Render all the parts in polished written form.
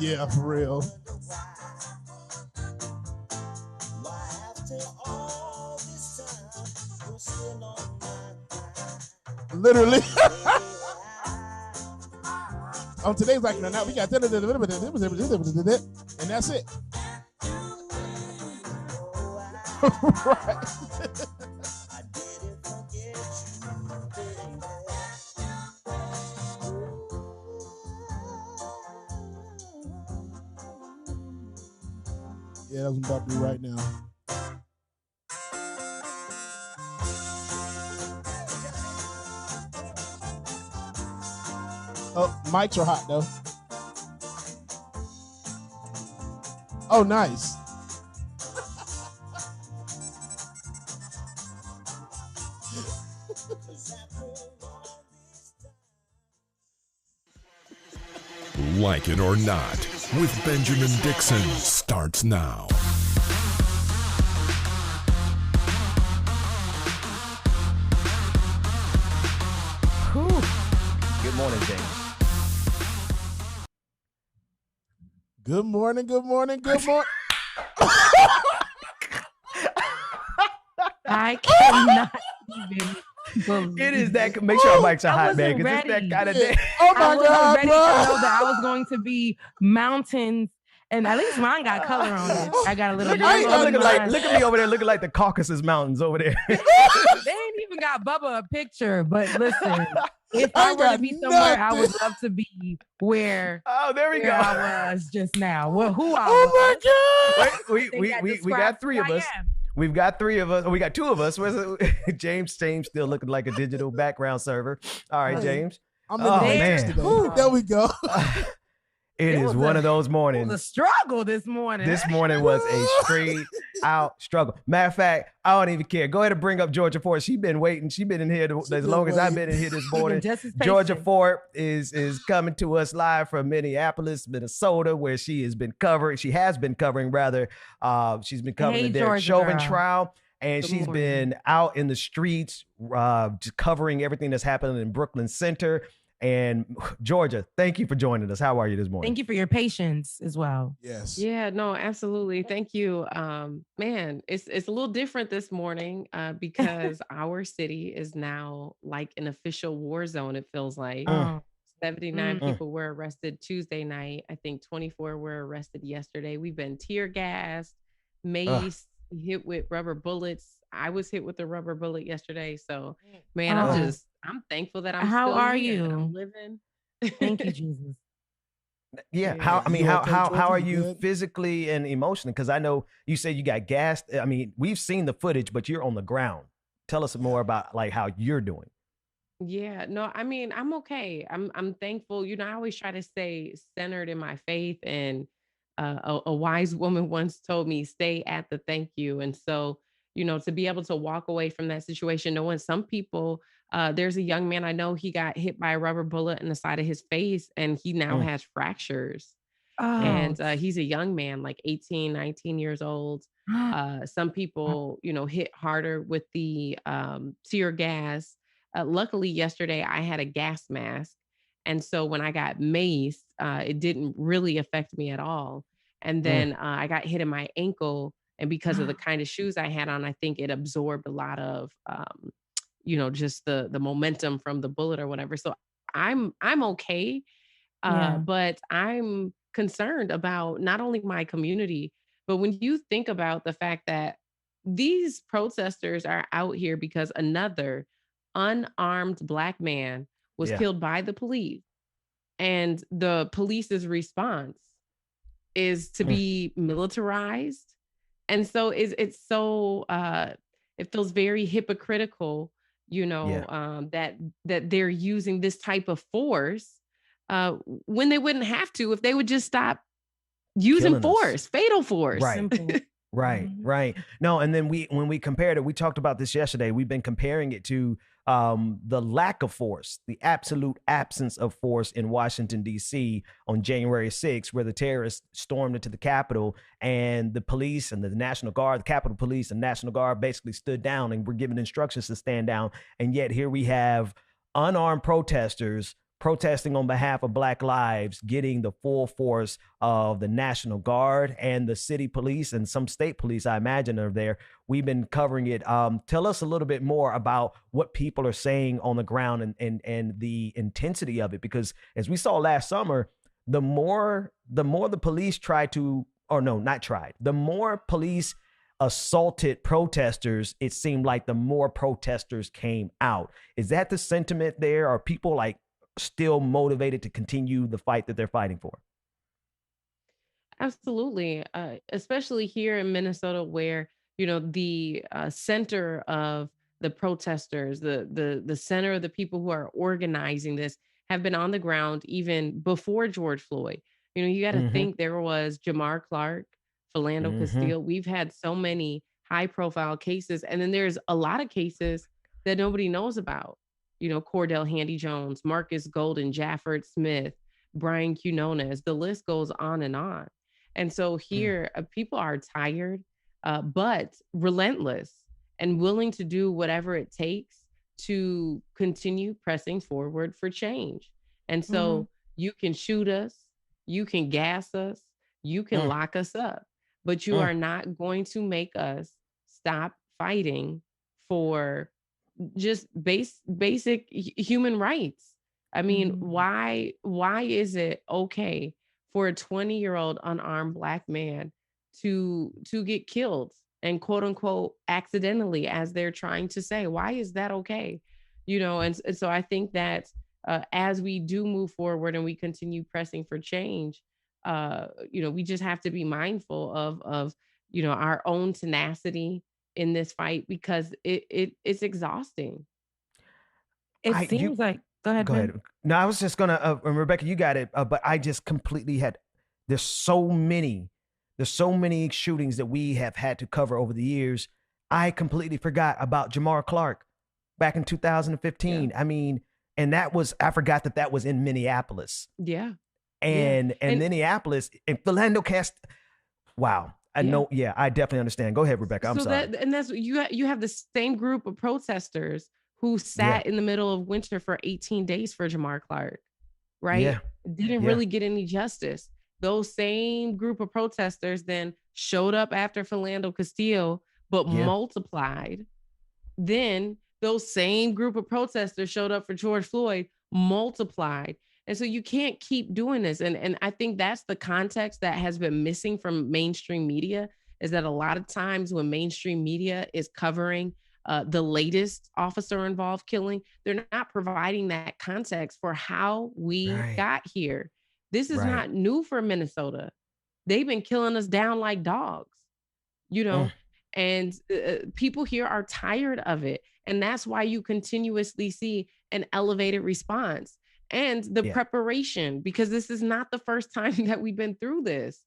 Yeah, for real. Literally. On today's like, now we got and that's it. Right. Yeah, that's what I'm about to do right now. Oh, mics are hot though. Oh, nice. Like It or Not with Benjamin Dixon starts now. Whew. Good morning, James. Good morning, good morning, good morning. I cannot even believe It is that. Make sure our mics are I hot, man, wasn't because it's that ready. kind of day. Oh I my wasn't God, ready bro. to know that I was going to be mountains, and at least mine got color on it. I got a little. Look at yellow. look at me over there, looking like the Caucasus Mountains over there. They ain't even got Bubba a picture. But listen, if I were to be somewhere, I would love to be where. Oh, there we go. I was just now. Well, who I Oh was. my God. Wait, we got three of us. We've got three of us. We got two of us. James still looking like a digital background server. All right, James. I'm in the Matrix today. Ooh. There we go. It is one of those mornings. It was a struggle this morning. This morning was a straight out struggle. Matter of fact, I don't even care. Go ahead and bring up Georgia Fort. She's been waiting. She's been in here as long as I've been in here this morning. Georgia Fort is coming to us live from Minneapolis, Minnesota, where she has been covering. She has been covering, rather. She's been covering the Chauvin Trial. And she's been out in the streets just covering everything that's happening in Brooklyn Center. And Georgia, thank you for joining us. How are you this morning? Thank you for your patience as well. Yes. Yeah, no, absolutely. Thank you. Man, it's a little different this morning because our city is now like an official war zone, it feels like. 79 people were arrested Tuesday night. I think 24 were arrested yesterday. We've been tear gassed, maced, hit with rubber bullets. I was hit with a rubber bullet yesterday. So, man, I'm thankful that I'm How still are here, you? that I'm living. Thank you, Jesus. Yeah. How are you physically and emotionally? Because I know you said you got gassed. I mean, we've seen the footage, but you're on the ground. Tell us more about like how you're doing. Yeah, no, I mean, I'm okay. I'm thankful. You know, I always try to stay centered in my faith. And a wise woman once told me, stay at the thank you. And so, you know, to be able to walk away from that situation, knowing some people, there's a young man I know, he got hit by a rubber bullet in the side of his face and he now has fractures. And he's a young man, like 18, 19 years old. Some people, you know, hit harder with the tear gas. Luckily, yesterday I had a gas mask. And so when I got maced, it didn't really affect me at all. And then I got hit in my ankle. And because of the kind of shoes I had on, I think it absorbed a lot of, you know, just the momentum from the bullet or whatever. So I'm okay. But I'm concerned about not only my community, but when you think about the fact that these protesters are out here because another unarmed Black man was killed by the police, and the police's response is to be militarized. And so it's so it feels very hypocritical, you know, that they're using this type of force when they wouldn't have to if they would just stop using force, fatal force. Right. Right. No, and then when we compared it, we talked about this yesterday. We've been comparing it to the lack of force, the absolute absence of force in Washington, D.C. on January 6th, where the terrorists stormed into the Capitol and the police and the National Guard, the Capitol Police and National Guard basically stood down and were given instructions to stand down. And yet here we have unarmed protesters protesting on behalf of Black lives, getting the full force of the National Guard and the city police and some state police, I imagine, are there. We've been covering it. Tell us a little bit more about what people are saying on the ground and the intensity of it, because as we saw last summer, the more the police tried to, or no, not tried, the more police assaulted protesters, it seemed like the more protesters came out. Is that the sentiment there? Are people like still motivated to continue the fight that they're fighting for? Absolutely. Especially here in Minnesota, where, the center of the protesters, the center of the people who are organizing this have been on the ground even before George Floyd. You got to think there was Jamar Clark, Philando Castile. We've had so many high profile cases. And then there's a lot of cases that nobody knows about. Cordell Handy Jones, Marcus Golden, Jafford Smith, Brian Quinones, the list goes on and on. And so here, people are tired, but relentless and willing to do whatever it takes to continue pressing forward for change. And so you can shoot us, you can gas us, you can lock us up, but you are not going to make us stop fighting for just basic human rights. I mean, why is it okay for a 20-year-old unarmed Black man to get killed and quote unquote accidentally, as they're trying to say? Why is that okay? And so I think that as we do move forward and we continue pressing for change, we just have to be mindful of our own tenacity in this fight, because it's exhausting. It seems like, go ahead. No, I was just gonna, Rebecca, you got it. But I just completely there's so many shootings that we have had to cover over the years. I completely forgot about Jamar Clark back in 2015. I mean, and I forgot that was in Minneapolis. Yeah. And Minneapolis and Philando Cast. Wow. I know. Yeah, I definitely understand. Go ahead, Rebecca. I'm sorry. That's you have the same group of protesters who sat in the middle of winter for 18 days for Jamar Clark, right? Yeah. Didn't really get any justice. Those same group of protesters then showed up after Philando Castile, but multiplied. Then those same group of protesters showed up for George Floyd, multiplied. And so you can't keep doing this. And I think that's the context that has been missing from mainstream media, is that a lot of times when mainstream media is covering the latest officer involved killing, they're not providing that context for how we got here. This is not new for Minnesota. They've been killing us down like dogs, and people here are tired of it. And that's why you continuously see an elevated response and the preparation, because this is not the first time that we've been through this.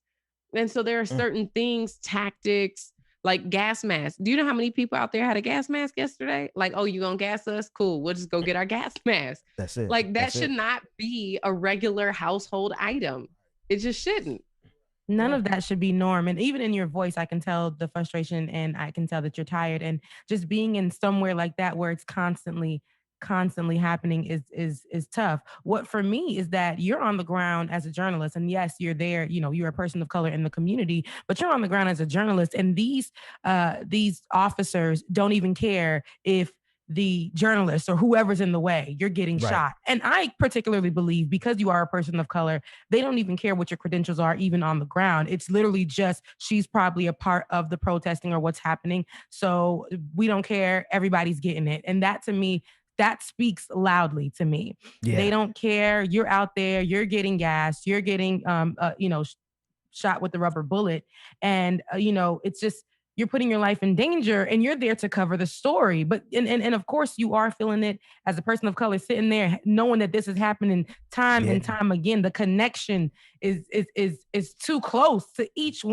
And so there are certain things, tactics, like gas masks. Do you know how many people out there had a gas mask yesterday? Like, oh, you gonna gas us? Cool. We'll just go get our gas mask. That's it. Like that should not be a regular household item. It just shouldn't. None of that should be norm. And even in your voice, I can tell the frustration, and I can tell that you're tired. And just being in somewhere like that where it's constantly happening is tough. What for me is that you're on the ground as a journalist, and yes, you're there, you're a person of color in the community, but you're on the ground as a journalist. And these officers don't even care if the journalists or whoever's in the way, you're getting shot. And I particularly believe, because you are a person of color, they don't even care what your credentials are, even on the ground. It's literally just, she's probably a part of the protesting or what's happening. So we don't care. Everybody's getting it. And that, to me, that speaks loudly to me. Yeah. They don't care. You're out there, you're getting gassed, you're getting, shot with the rubber bullet. And, it's just, you're putting your life in danger, and you're there to cover the story. But, and of course you are feeling it as a person of color, sitting there knowing that this is happening time and time again. The connection is too close to each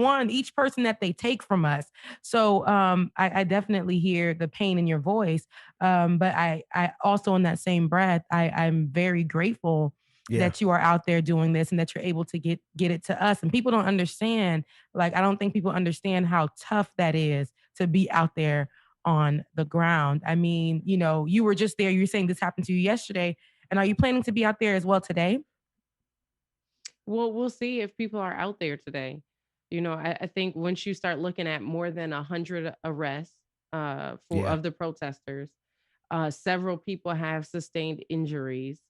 person that they take from us. So I definitely hear the pain in your voice. But I also, in that same breath, I'm very grateful that you are out there doing this, and that you're able to get it to us. And people don't understand, I don't think people understand how tough that is to be out there on the ground. I mean, you were just there, you were saying this happened to you yesterday. And are you planning to be out there as well today? Well, we'll see if people are out there today. I think once you start looking at more than 100 arrests for Yeah. of the protesters, several people have sustained injuries.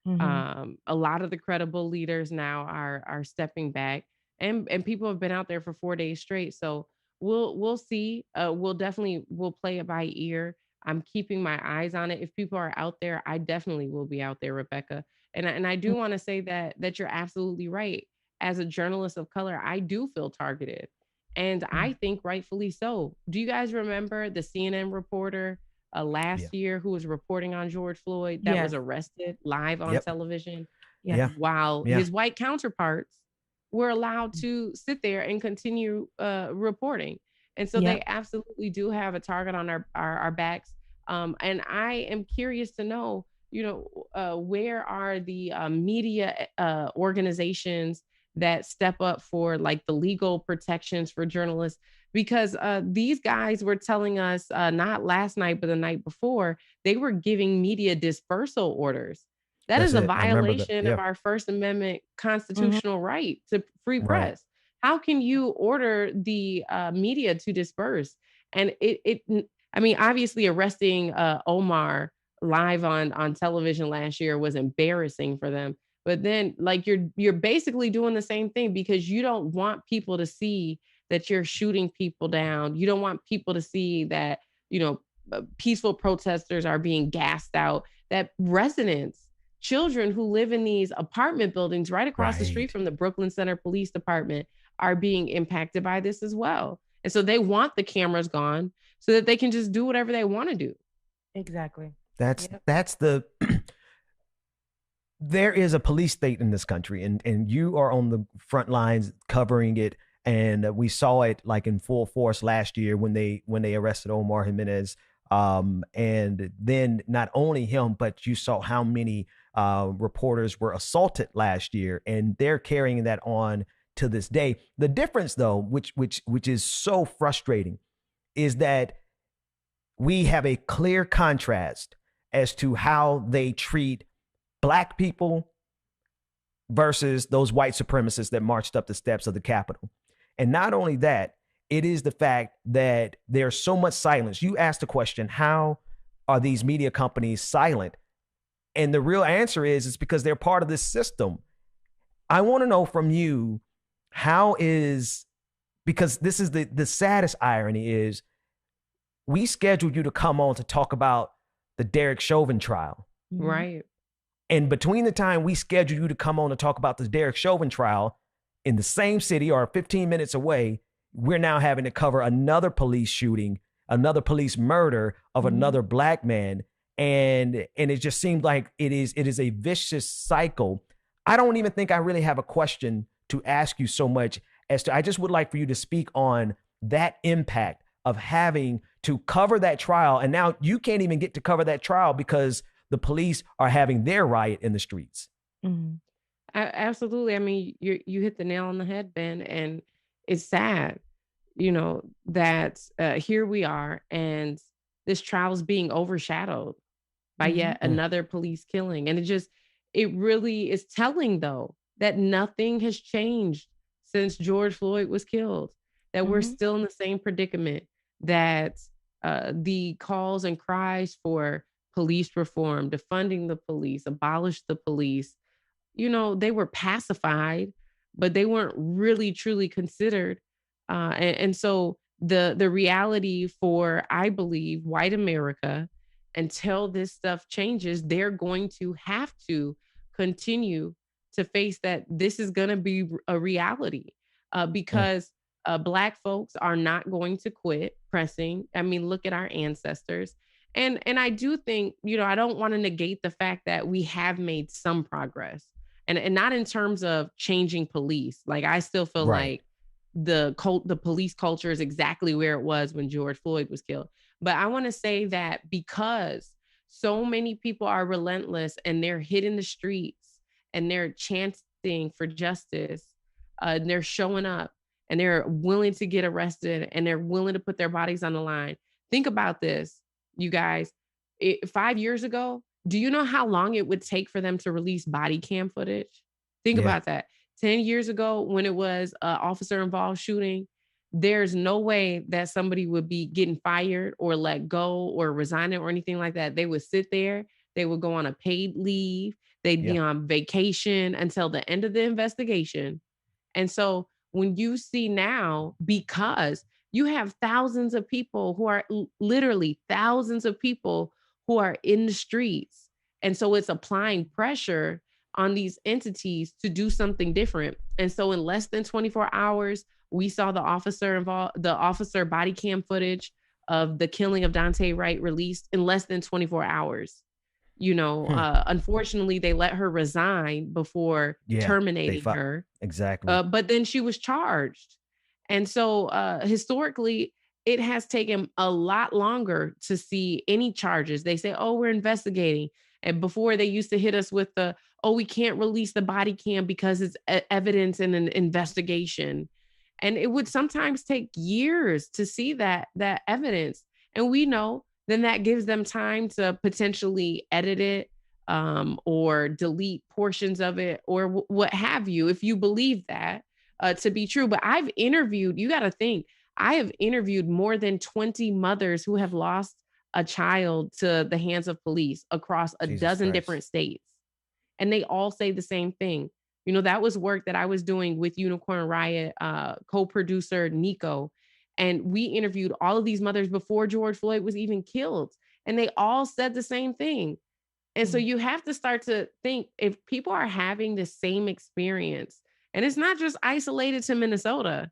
Mm-hmm. A lot of the credible leaders now are stepping back, and people have been out there for 4 days straight. So we'll see. We'll play it by ear. I'm keeping my eyes on it. If people are out there, I definitely will be out there, Rebecca. And I do want to say that you're absolutely right. As a journalist of color, I do feel targeted, and I think rightfully so. Do you guys remember the CNN reporter Yeah. last year who was reporting on George Floyd that was Yes. arrested live on Yep. television, Yes. Yeah. while Yeah. his white counterparts were allowed to sit there and continue reporting? And so they Yep. absolutely do have a target on our backs. And I am curious to know, where are the media organizations that step up for like the legal protections for journalists? Because these guys were telling us not last night, but the night before, they were giving media dispersal orders. That That's is a it. I remember that. violation Yeah. of our First Amendment Mhm. constitutional right to free Right. press. How can you order the media to disperse? And I mean, obviously, arresting Omar live on television last year was embarrassing for them. But then, like, you're basically doing the same thing because you don't want people to see that you're shooting people down. You don't want people to see that, peaceful protesters are being gassed out, that residents, children who live in these apartment buildings right across the street Right. from the Brooklyn Center Police Department are being impacted by this as well. And so they want the cameras gone so that they can just do whatever they want to do. Exactly. That's Yep. that's the there is a police state in this country, and you are on the front lines covering it. And we saw it like in full force last year when they arrested Omar Jimenez. And then not only him, but you saw how many reporters were assaulted last year, and they're carrying that on to this day. The difference, though, which is so frustrating, is that we have a clear contrast as to how they treat Black people versus those white supremacists that marched up the steps of the Capitol. And not only that, it is the fact that there's so much silence. You asked the question, how are these media companies silent? And the real answer is it's because they're part of this system. I want to know from you, because this is the saddest irony is we scheduled you to come on to talk about the Derek Chauvin trial. Right. And between the time we scheduled you to come on to talk about the Derek Chauvin trial in the same city or 15 minutes away, we're now having to cover another police shooting, another police murder of another Black man. And it just seemed like it is a vicious cycle. I don't even think I really have a question to ask you so much as to, I just would like for you to speak on that impact of having to cover that trial. And now you can't even get to cover that trial because the police are having their riot in the streets. Mm-hmm. Absolutely. I mean, you hit the nail on the head, Ben, and it's sad, that here we are, and this trial is being overshadowed by yet another police killing, and it really is telling, though, that nothing has changed since George Floyd was killed. That we're still in the same predicament. That the calls and cries for police reform, defunding the police, abolish the police, they were pacified, but they weren't really truly considered. And so the reality for, I believe, white America, until this stuff changes, they're going to have to continue to face that this is going to be a reality, because Black folks are not going to quit pressing. I mean, look at our ancestors. And I do think, I don't want to negate the fact that we have made some progress. And not in terms of changing police. Like, I still feel like the police culture is exactly where it was when George Floyd was killed. But I want to say that because so many people are relentless and they're hitting the streets and they're chanting for justice, and they're showing up and they're willing to get arrested and they're willing to put their bodies on the line. Think about this, you guys. 5 years ago, Do you know how long it would take for them to release body cam footage? Think about that. 10 years ago, when it was an officer involved shooting, there's no way that somebody would be getting fired or let go or resigning or anything like that. They would sit there, they would go on a paid leave, they'd be on vacation until the end of the investigation. And so when you see now, because you have thousands of people who are literally thousands of people who are in the streets. And so it's applying pressure on these entities to do something different. And so in less than 24 hours, we saw the officer body cam footage of the killing of Daunte Wright released in less than 24 hours. Unfortunately, they let her resign before terminating her. Exactly. But then she was charged. And so historically, it has taken a lot longer to see any charges. They say, oh, we're investigating. And before they used to hit us with we can't release the body cam because it's evidence in an investigation. And it would sometimes take years to see that evidence. And we know then that gives them time to potentially edit it or delete portions of it or what have you, if you believe that to be true. But I've interviewed, you got to think, I have interviewed more than 20 mothers who have lost a child to the hands of police across a dozen different states. And they all say the same thing. That was work that I was doing with Unicorn Riot co-producer Nico. And we interviewed all of these mothers before George Floyd was even killed. And they all said the same thing. And so you have to start to think, if people are having the same experience, and it's not just isolated to Minnesota,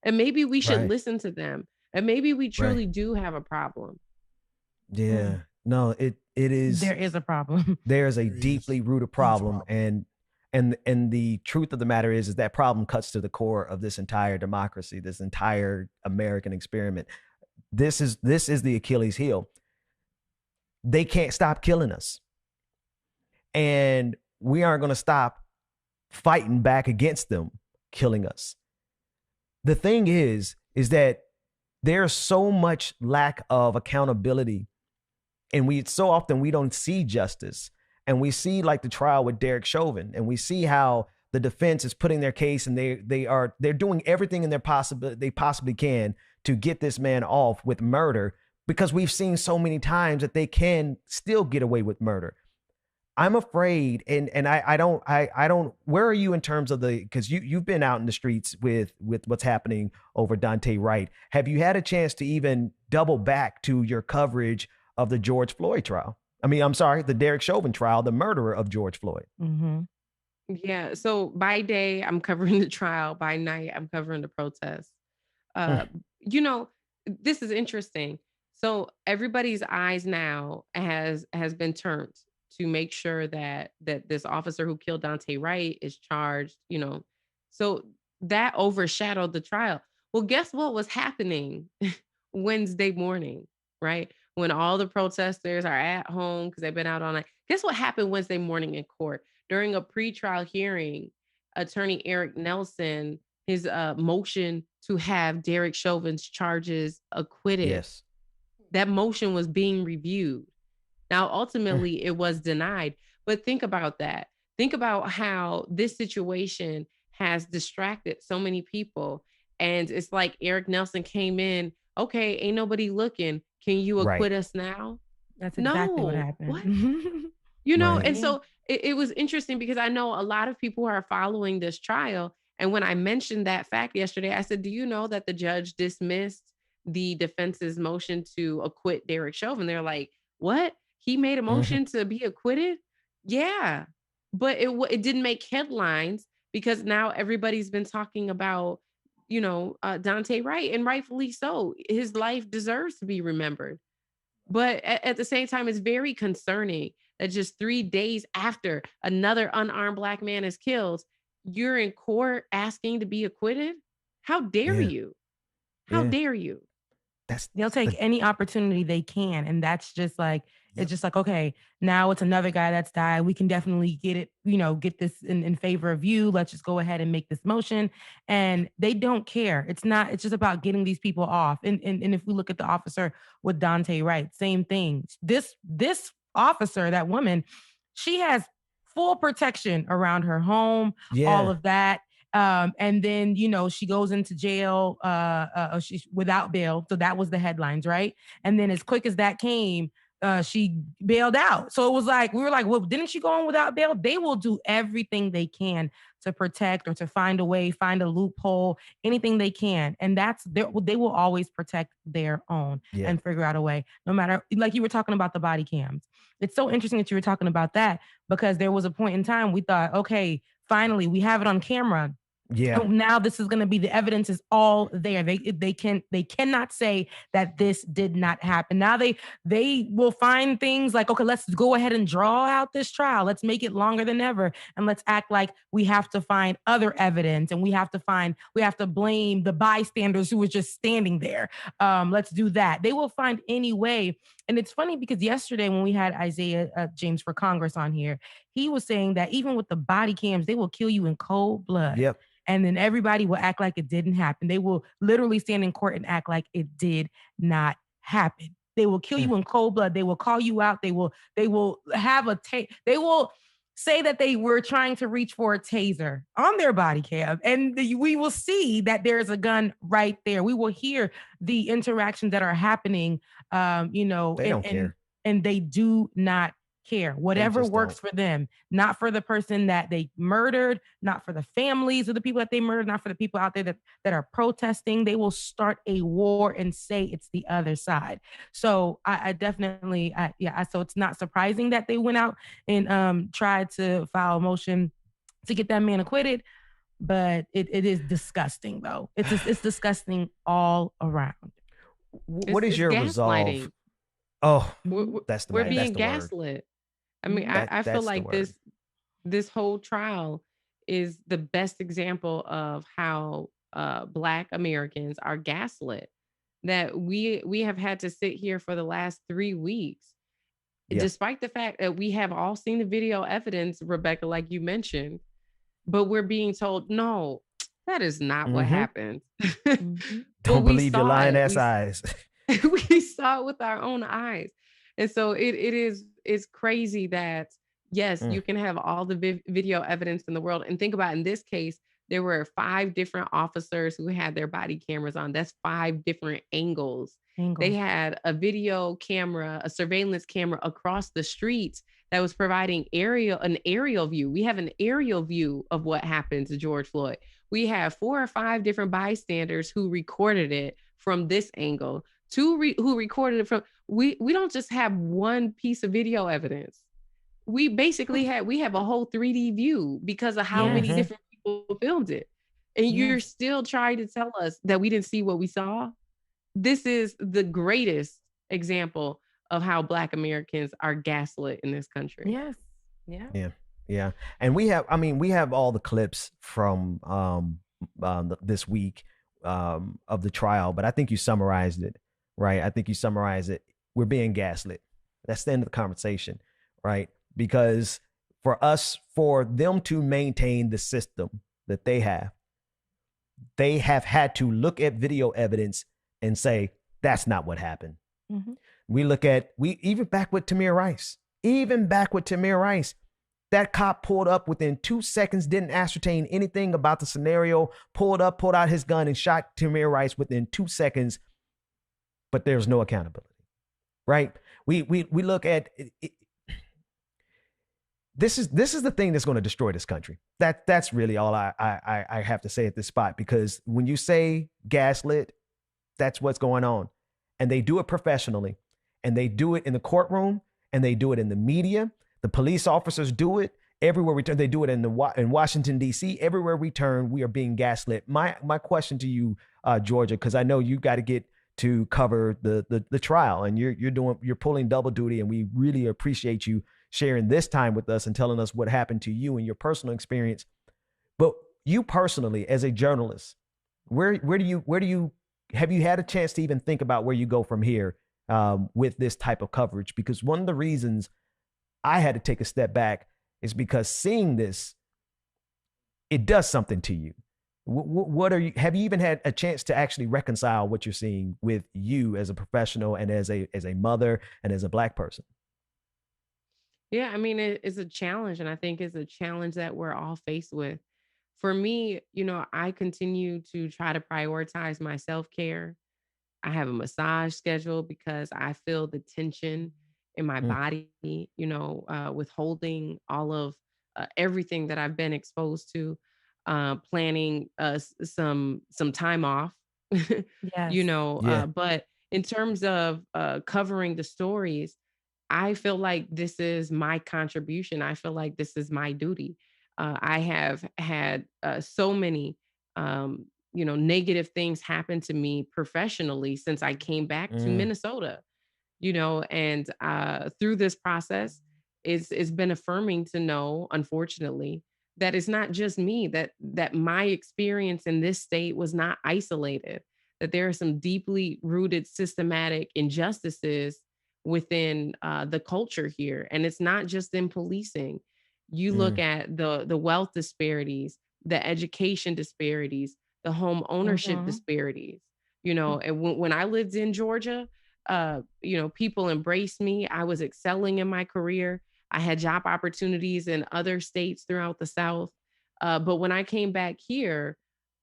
and maybe we should listen to them. And maybe we truly do have a problem. Yeah. No, it is. There is a problem. There is a deeply rooted problem. And the truth of the matter is that problem cuts to the core of this entire democracy, this entire American experiment. This is the Achilles heel. They can't stop killing us. And we aren't going to stop fighting back against them killing us. The thing is that there's so much lack of accountability, and we don't see justice. And we see like the trial with Derek Chauvin, and we see how the defense is putting their case, and they're doing everything in they possibly can to get this man off with murder, because we've seen so many times that they can still get away with murder. I'm afraid, and I don't. Where are you in terms of because you've been out in the streets with what's happening over Daunte Wright? Have you had a chance to even double back to your coverage of the George Floyd trial? The Derek Chauvin trial, the murderer of George Floyd. Mm-hmm. Yeah. So by day, I'm covering the trial. By night, I'm covering the protests. This is interesting. So everybody's eyes now has been turned to make sure that this officer who killed Daunte Wright is charged. So that overshadowed the trial. Well, guess what was happening Wednesday morning, right? When all the protesters are at home because they've been out all night. Guess what happened Wednesday morning in court? During a pretrial hearing, attorney Eric Nelson, his motion to have Derek Chauvin's charges acquitted. Yes. That motion was being reviewed. Now, ultimately, it was denied. But think about that. Think about how this situation has distracted so many people. And it's like Eric Nelson came in, okay, ain't nobody looking. Can you acquit us now? That's exactly what happened. What? And so it was interesting because I know a lot of people who are following this trial. And when I mentioned that fact yesterday, I said, do you know that the judge dismissed the defense's motion to acquit Derek Chauvin? They're like, what? He made a motion to be acquitted? Yeah. But it didn't make headlines because now everybody's been talking about Daunte Wright, and rightfully so. His life deserves to be remembered. But at the same time, it's very concerning that just 3 days after another unarmed Black man is killed, you're in court asking to be acquitted? How dare you? How dare you? They'll take any opportunity they can. And that's just like, it's just like, okay, now it's another guy that's died. We can definitely get it, get this in favor of you. Let's just go ahead and make this motion. And they don't care. It's just about getting these people off. And if we look at the officer with Daunte Wright, same thing. This officer, that woman, she has full protection around her home, all of that. And then, she goes into jail, she's without bail. So that was the headlines, right? And then as quick as that came, she bailed out. So it was like, we were like, well, didn't she go on without bail? They will do everything they can to protect or to find a way, find a loophole, anything they can. And they will always protect their own and figure out a way, no matter, like you were talking about the body cams. It's so interesting that you were talking about that, because there was a point in time we thought, okay, finally we have it on camera. Yeah. Now this is going to be, the evidence is all there. They cannot say that this did not happen. Now they will find things like, okay, let's go ahead and draw out this trial. Let's make it longer than ever. And let's act like we have to find other evidence, and we have to blame the bystanders who was just standing there. Let's do that. They will find any way. And it's funny because yesterday when we had Isaiah James for Congress on here, he was saying that even with the body cams, they will kill you in cold blood. Yep. And then everybody will act like it didn't happen. They will literally stand in court and act like it did not happen. They will kill you in cold blood. They will call you out. They will have they will say that they were trying to reach for a taser on their body cam. And we will see that there's a gun right there. We will hear the interactions that are happening, they don't care. And they do not care. Whatever works for them, not for the person that they murdered, not for the families of the people that they murdered, not for the people out there that are protesting. They will start a war and say it's the other side. So I definitely, so it's not surprising that they went out and tried to file a motion to get that man acquitted, but it is disgusting though. It's disgusting all around. What is your resolve? Oh, we're being gaslit. I mean, I feel like this whole trial is the best example of how Black Americans are gaslit. That we have had to sit here for the last 3 weeks, despite the fact that we have all seen the video evidence, Rebecca, like you mentioned, but we're being told, no, that is not what happened. Don't believe your lying ass eyes. We saw it with our own eyes. And so it's crazy that, yes, you can have all the video evidence in the world. And think about, in this case, there were 5 different officers who had their body cameras on. That's 5 different angles. They had a video camera, a surveillance camera across the street that was providing an aerial view. We have an aerial view of what happened to George Floyd. We have 4 or 5 different bystanders who recorded it from this angle. 2 who recorded it from, we don't just have one piece of video evidence. We basically have a whole 3D view because of how many different people filmed it. And you're still trying to tell us that we didn't see what we saw. This is the greatest example of how Black Americans are gaslit in this country. Yes. Yeah. And we have all the clips from this week of the trial, but I think you summarized it. Right. I think you summarize it. We're being gaslit. That's the end of the conversation. Right. Because for them to maintain the system that they have had to look at video evidence and say, that's not what happened. Even back with Tamir Rice, that cop pulled up within 2 seconds, didn't ascertain anything about the scenario, pulled out his gun and shot Tamir Rice within 2 seconds. But there's no accountability, right? We look at it. This is the thing that's going to destroy this country. That's really all I have to say at this spot, because when you say gaslit, that's what's going on, and they do it professionally, and they do it in the courtroom, and they do it in the media. The police officers do it everywhere we turn. They do it in Washington D.C. Everywhere we turn, we are being gaslit. My question to you, Georgia, because I know you got to get to cover the trial, and you're pulling double duty, and we really appreciate you sharing this time with us and telling us what happened to you and your personal experience. But you personally, as a journalist, where do you have you had a chance to even think about where you go from here with this type of coverage? Because one of the reasons I had to take a step back is because seeing this, it does something to you. Have you even had a chance to actually reconcile what you're seeing with you as a professional and as a mother and as a Black person? Yeah, I mean, it's a challenge, and I think it's a challenge that we're all faced with. For me, I continue to try to prioritize my self-care. I have a massage schedule because I feel the tension in my Mm, body, withholding all of everything that I've been exposed to, planning some time off, Yes. yeah. but in terms of covering the stories, I feel like this is my contribution. I feel like this is my duty. I have had so many, negative things happen to me professionally since I came back to Mm, Minnesota. And through this process, it's been affirming to know, unfortunately, that it's not just me, that my experience in this state was not isolated, that there are some deeply rooted systematic injustices within the culture here, and it's not just in policing. You look mm, at the wealth disparities, the education disparities, the home ownership Mm-hmm. disparities. And when I lived in Georgia, people embraced me. I was excelling in my career. I had job opportunities in other states throughout the South. But when I came back here,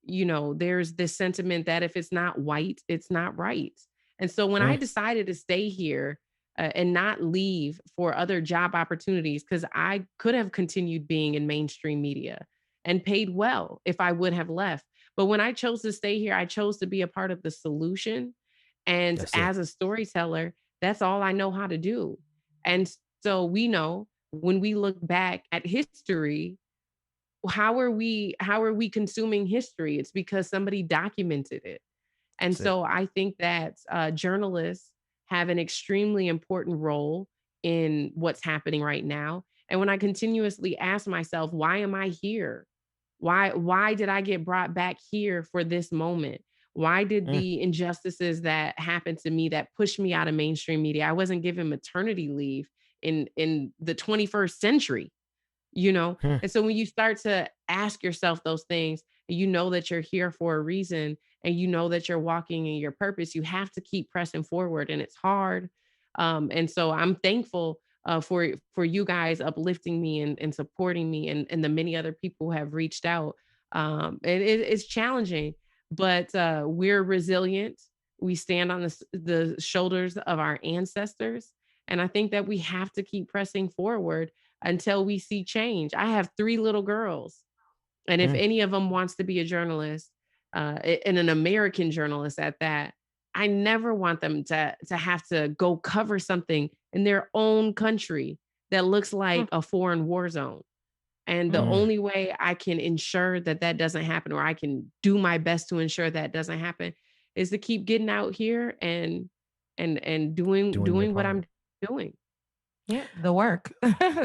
there's this sentiment that if it's not white, it's not right. And so when I mm, decided to stay here and not leave for other job opportunities, because I could have continued being in mainstream media and paid well if I would have left. But when I chose to stay here, I chose to be a part of the solution, and that's it. as a storyteller, that's all I know how to do. And so we know when we look back at history, how are we consuming history? It's because somebody documented it. And That's it. so I think that journalists have an extremely important role in what's happening right now. And when I continuously ask myself, why am I here? Why did I get brought back here for this moment? Why did Mm, the injustices that happened to me that pushed me out of mainstream media? I wasn't given maternity leave in the 21st century, mm, and so when you start to ask yourself those things, and you know that you're here for a reason, and you know that you're walking in your purpose, you have to keep pressing forward, and it's hard. And so I'm thankful for you guys uplifting me and supporting me, and the many other people who have reached out. And it's challenging, but we're resilient. We stand on the shoulders of our ancestors, and I think that we have to keep pressing forward until we see change. I have 3 little girls, and if mm. any of them wants to be a journalist, and an American journalist at that, I never want them to have to go cover something in their own country that looks like a foreign war zone. And the Mm-hmm. Mm. only way I can ensure that that doesn't happen, or I can do my best to ensure that doesn't happen, is to keep getting out here and doing Doing your doing what part. I'm doing. Yeah, the work,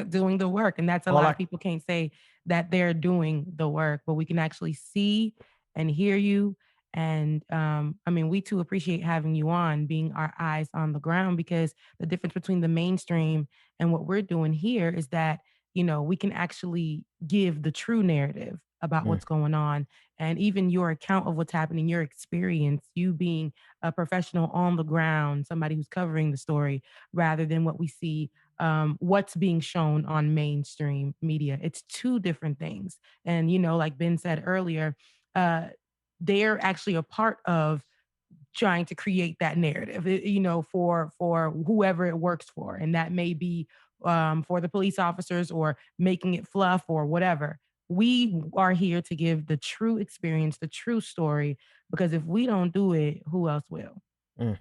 doing the work. And that's a All lot I of people can't say that they're doing the work, but we can actually see and hear you. And I mean, we too appreciate having you on, being our eyes on the ground, because the difference between the mainstream and what we're doing here is that, we can actually give the true narrative about mm, what's going on. And even your account of what's happening, your experience, you being a professional on the ground, somebody who's covering the story rather than what we see, what's being shown on mainstream media. It's two different things. And, like Ben said earlier, uh, they're actually a part of trying to create that narrative, for whoever it works for. And that may be for the police officers or making it fluff or whatever. We are here to give the true experience, the true story, because if we don't do it, who else will? mm.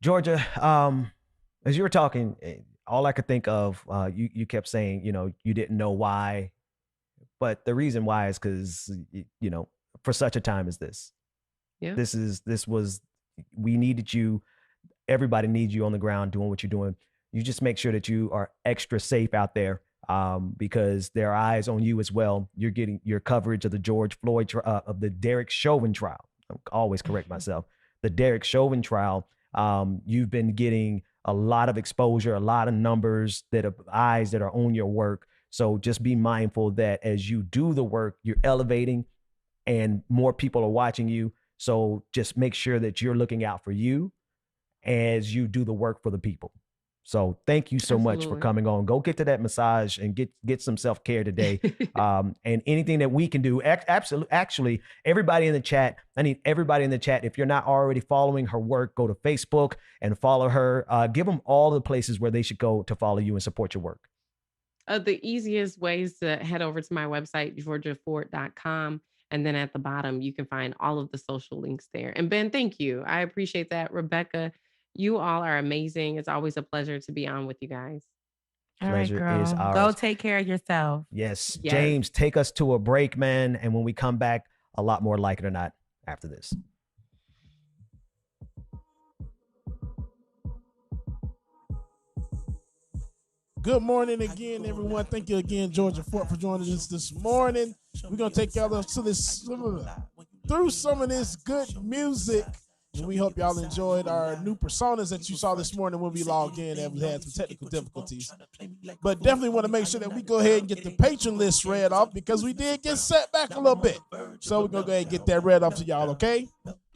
Georgia, as you were talking, all I could think of, you kept saying, you didn't know why, but the reason why is because, for such a time as this, Yeah. this was, we needed you. Everybody needs you on the ground doing what you're doing. You just make sure that you are extra safe out there, because there are eyes on you as well. You're getting your coverage of the George Floyd, of the Derek Chauvin trial. I always correct myself. The Derek Chauvin trial. You've been getting a lot of exposure, a lot of numbers that are eyes that are on your work. So just be mindful that as you do the work, you're elevating and more people are watching you. So just make sure that you're looking out for you as you do the work for the people. So thank you so much for Absolutely. coming on. Go get to that massage and get some self-care today. And anything that we can do, absolutely. Actually, everybody in the chat, I need everybody in the chat. If you're not already following her work, go to Facebook and follow her. Give them all the places where they should go to follow you and support your work. The easiest ways to head over to my website, georgiafort.com. And then at the bottom, you can find all of the social links there. And Ben, thank you. I appreciate that. Rebecca, you all are amazing. It's always a pleasure to be on with you guys. All right, Pleasure girl. is ours. Go take care of yourself. Yes. Yes. James, take us to a break, man. And when we come back, a lot more Like It or Not after this. Good morning again, everyone. Thank you again, Georgia Fort, for joining us this morning. We're gonna take y'all to this through some of this good music. And we hope y'all enjoyed our new personas that you saw this morning when we logged in, and we had some technical difficulties. But definitely want to make sure that we go ahead and get the patron list read off, because we did get set back a little bit. So we're gonna go ahead and get that read off to y'all, okay?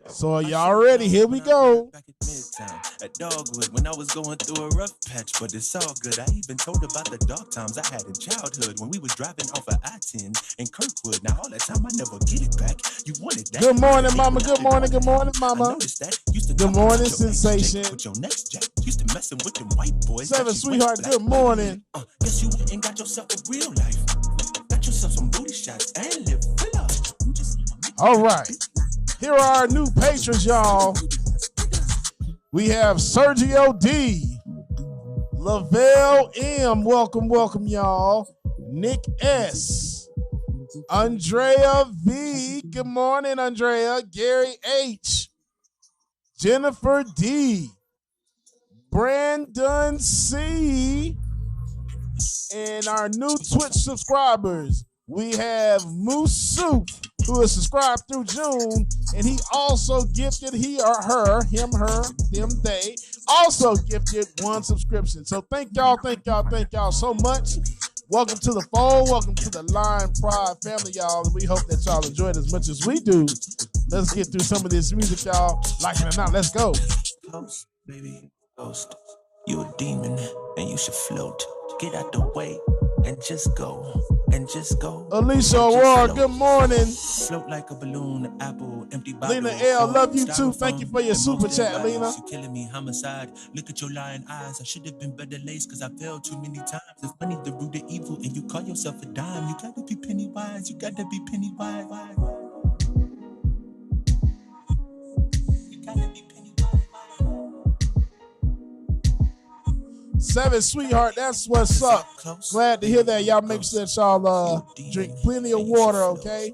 So are y'all ready? Here we go. Back at Midtown, at Dogwood, when I was going through a rough patch, but it's all good. I even told about the dark times I had in childhood when we was driving off of I-10 in Kirkwood. Now all that time I never get it back. You wanted that. Good morning, mama. Good morning. Good morning, mama. Good morning, sensation. With your next jack, used to messing with them white boys. Seven, sweetheart. Good morning. Guess you ain't got yourself a real life. Got yourself some booty shots and lip filler. All right. Here are our new patrons, y'all. We have Sergio D, Lavelle M, welcome, y'all. Nick S, Andrea V, good morning, Andrea. Gary H, Jennifer D, Brandon C, and our new Twitch subscribers. We have Moose Soup, who is subscribed through June, and he also gifted, he or her, him, her, them, they, also gifted one subscription. So thank y'all so much. Welcome to the fold. Welcome to the Lion Pride family, y'all. We hope that y'all enjoyed as much as we do. Let's get through some of this music, y'all. Like it or not, let's go. Ghost, baby, ghost. You a demon, and you should float. Get out the way and just go. And just go. Alicia Aurora, good morning. Float like a balloon, apple, empty bottle. Lena L, love you too. Thank you for your super chat, Lena. You killing me, homicide. Look at your lying eyes. I should have been better laced because I failed too many times. If money the root of evil and you call yourself a dime, you gotta be penny wise. You gotta be penny wise. You gotta be penny wise. Seven, sweetheart, that's what's up. Glad to hear that. Y'all make sure that y'all drink plenty of water, okay?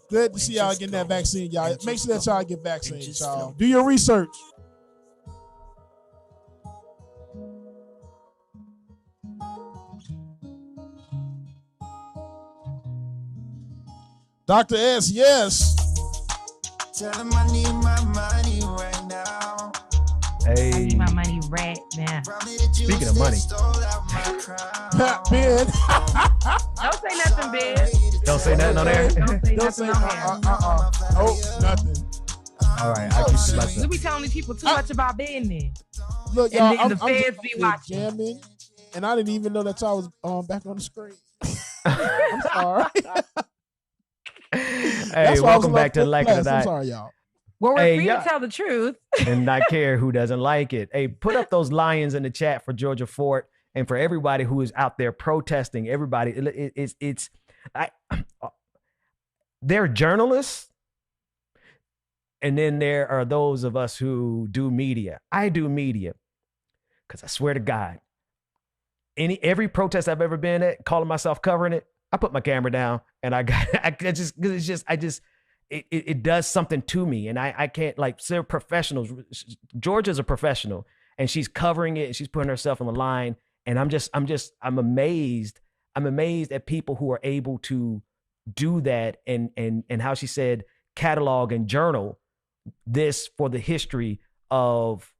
Good to see y'all getting that vaccine, y'all. Make sure that y'all get vaccinated, y'all. Do your research. Dr. S, yes. Tell him I need my money right now. Hey. My money right now. Speaking of money. Ben. Don't say nothing, Ben. Don't say nothing on there. Don't say Oh, nothing. All right, I keep it myself. We be telling these people too much about Ben then. Look, y'all, And the feds be watching. Jamming, and I didn't even know that y'all was back on the screen. I'm sorry. Hey, welcome back to Like It or Not. I'm sorry, y'all. Well, we're Hey, free yeah. to tell the truth. And not care who doesn't like it. Hey, put up those lions in the chat for Georgia Fort and for everybody who is out there protesting. Everybody, they're journalists, and then there are those of us who do media. I do media because I swear to God, every protest I've ever been at, calling myself covering it, I put my camera down and it does something to me, and I can't, like, they're professionals. Georgia's a professional, and she's covering it, and she's putting herself on the line, and I'm amazed. I'm amazed at people who are able to do that, and how she said catalog and journal this for the history of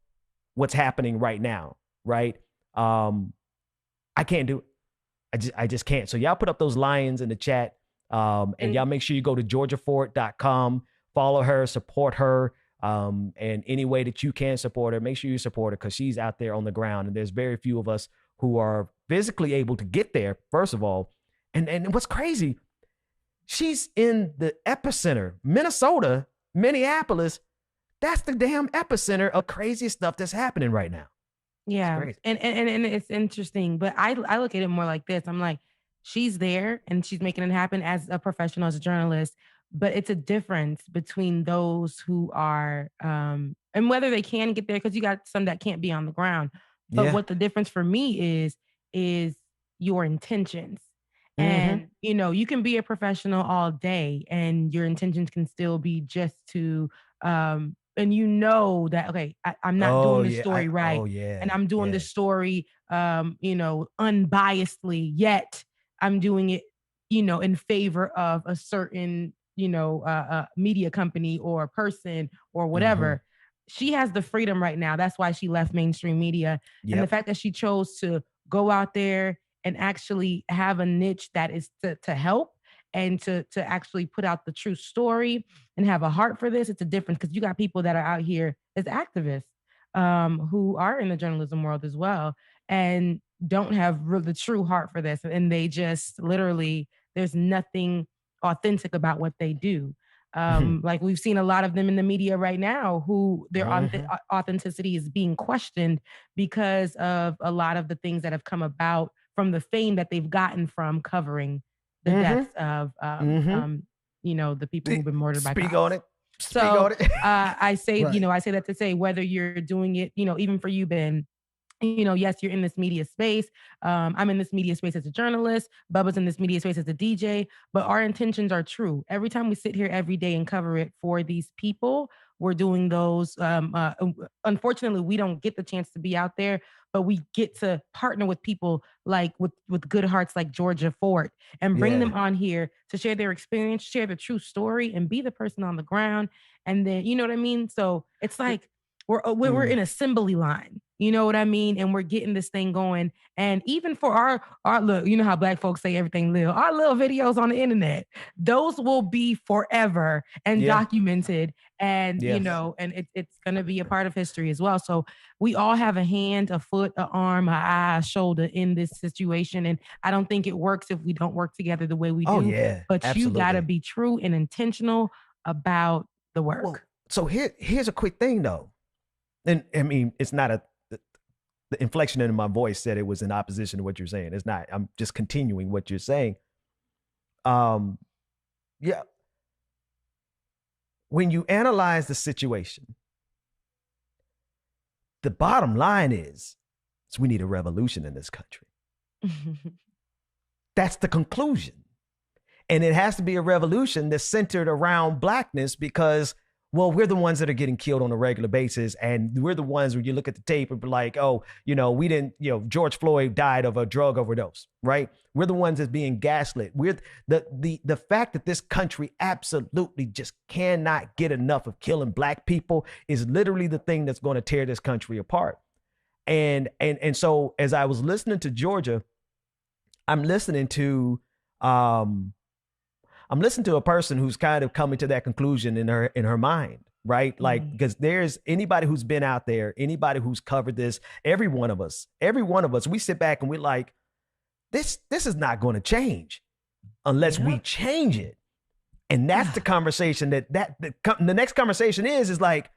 what's happening right now, right? I can't do it. I just can't. So y'all put up those lions in the chat. And y'all make sure you go to georgiafort.com, follow her, support her. And any way that you can support her, make sure you support her, because she's out there on the ground. And there's very few of us who are physically able to get there, first of all. And what's crazy, she's in the epicenter, Minnesota, Minneapolis. That's the damn epicenter of crazy stuff that's happening right now. Yeah. And it's interesting, but I look at it more like this. I'm like, she's there and she's making it happen as a professional, as a journalist, but it's a difference between those who are, and whether they can get there, because you got some that can't be on the ground. But what the difference for me is your intentions. And, you know, you can be a professional all day and your intentions can still be just to, and you know that, okay, I'm not doing this story right. And I'm doing this story, you know, unbiasedly, yet I'm doing it, you know, in favor of a certain, you know, media company or person or whatever. She has the freedom right now. That's why she left mainstream media. And the fact that she chose to go out there and actually have a niche that is to help and to actually put out the true story and have a heart for this, it's a difference, because you got people that are out here as activists who are in the journalism world as well and don't have the true heart for this. And they just literally, there's nothing authentic about what they do. Like we've seen a lot of them in the media right now who their authenticity is being questioned because of a lot of the things that have come about from the fame that they've gotten from covering the deaths of, you know, the people who've been murdered by cops. On it. So I say, you know, I say that to say whether you're doing it, you know, even for you, Ben, you know, yes, you're in this media space. I'm in this media space as a journalist. Bubba's in this media space as a DJ, but our intentions are true. Every time we sit here every day and cover it for these people, we're doing those. Unfortunately, we don't get the chance to be out there, but we get to partner with people like with good hearts like Georgia Fort and bring them on here to share their experience, share the true story, and be the person on the ground. And then, you know what I mean? So it's like we're in assembly line. You know what I mean? And we're getting this thing going. And even for our look, you know how Black folks say everything little, our little videos on the internet, those will be forever and documented. And, you know, and it's going to be a part of history as well. So we all have a hand, a foot, an arm, an eye, a shoulder in this situation. And I don't think it works if we don't work together the way we do. But absolutely. You got to be true and intentional about the work. Well, so here's a quick thing, though. And I mean, it's not the inflection in my voice said it was in opposition to what you're saying. It's not. I'm just continuing what you're saying. Yeah. When you analyze the situation, the bottom line is we need a revolution in this country. That's the conclusion. And it has to be a revolution that's centered around Blackness because, well, we're the ones that are getting killed on a regular basis. And we're the ones where you look at the tape and be like, oh, you know, we didn't, you know, George Floyd died of a drug overdose, right? We're the ones that's being gaslit. We're the fact that this country absolutely just cannot get enough of killing Black people is literally the thing that's going to tear this country apart. And so as I was listening to Georgia, I'm listening to a person who's kind of coming to that conclusion in her mind, right? Like, because there's anybody who's been out there, anybody who's covered this, every one of us, we sit back and we're like, this is not going to change unless we change it. And that's the conversation the next conversation is like,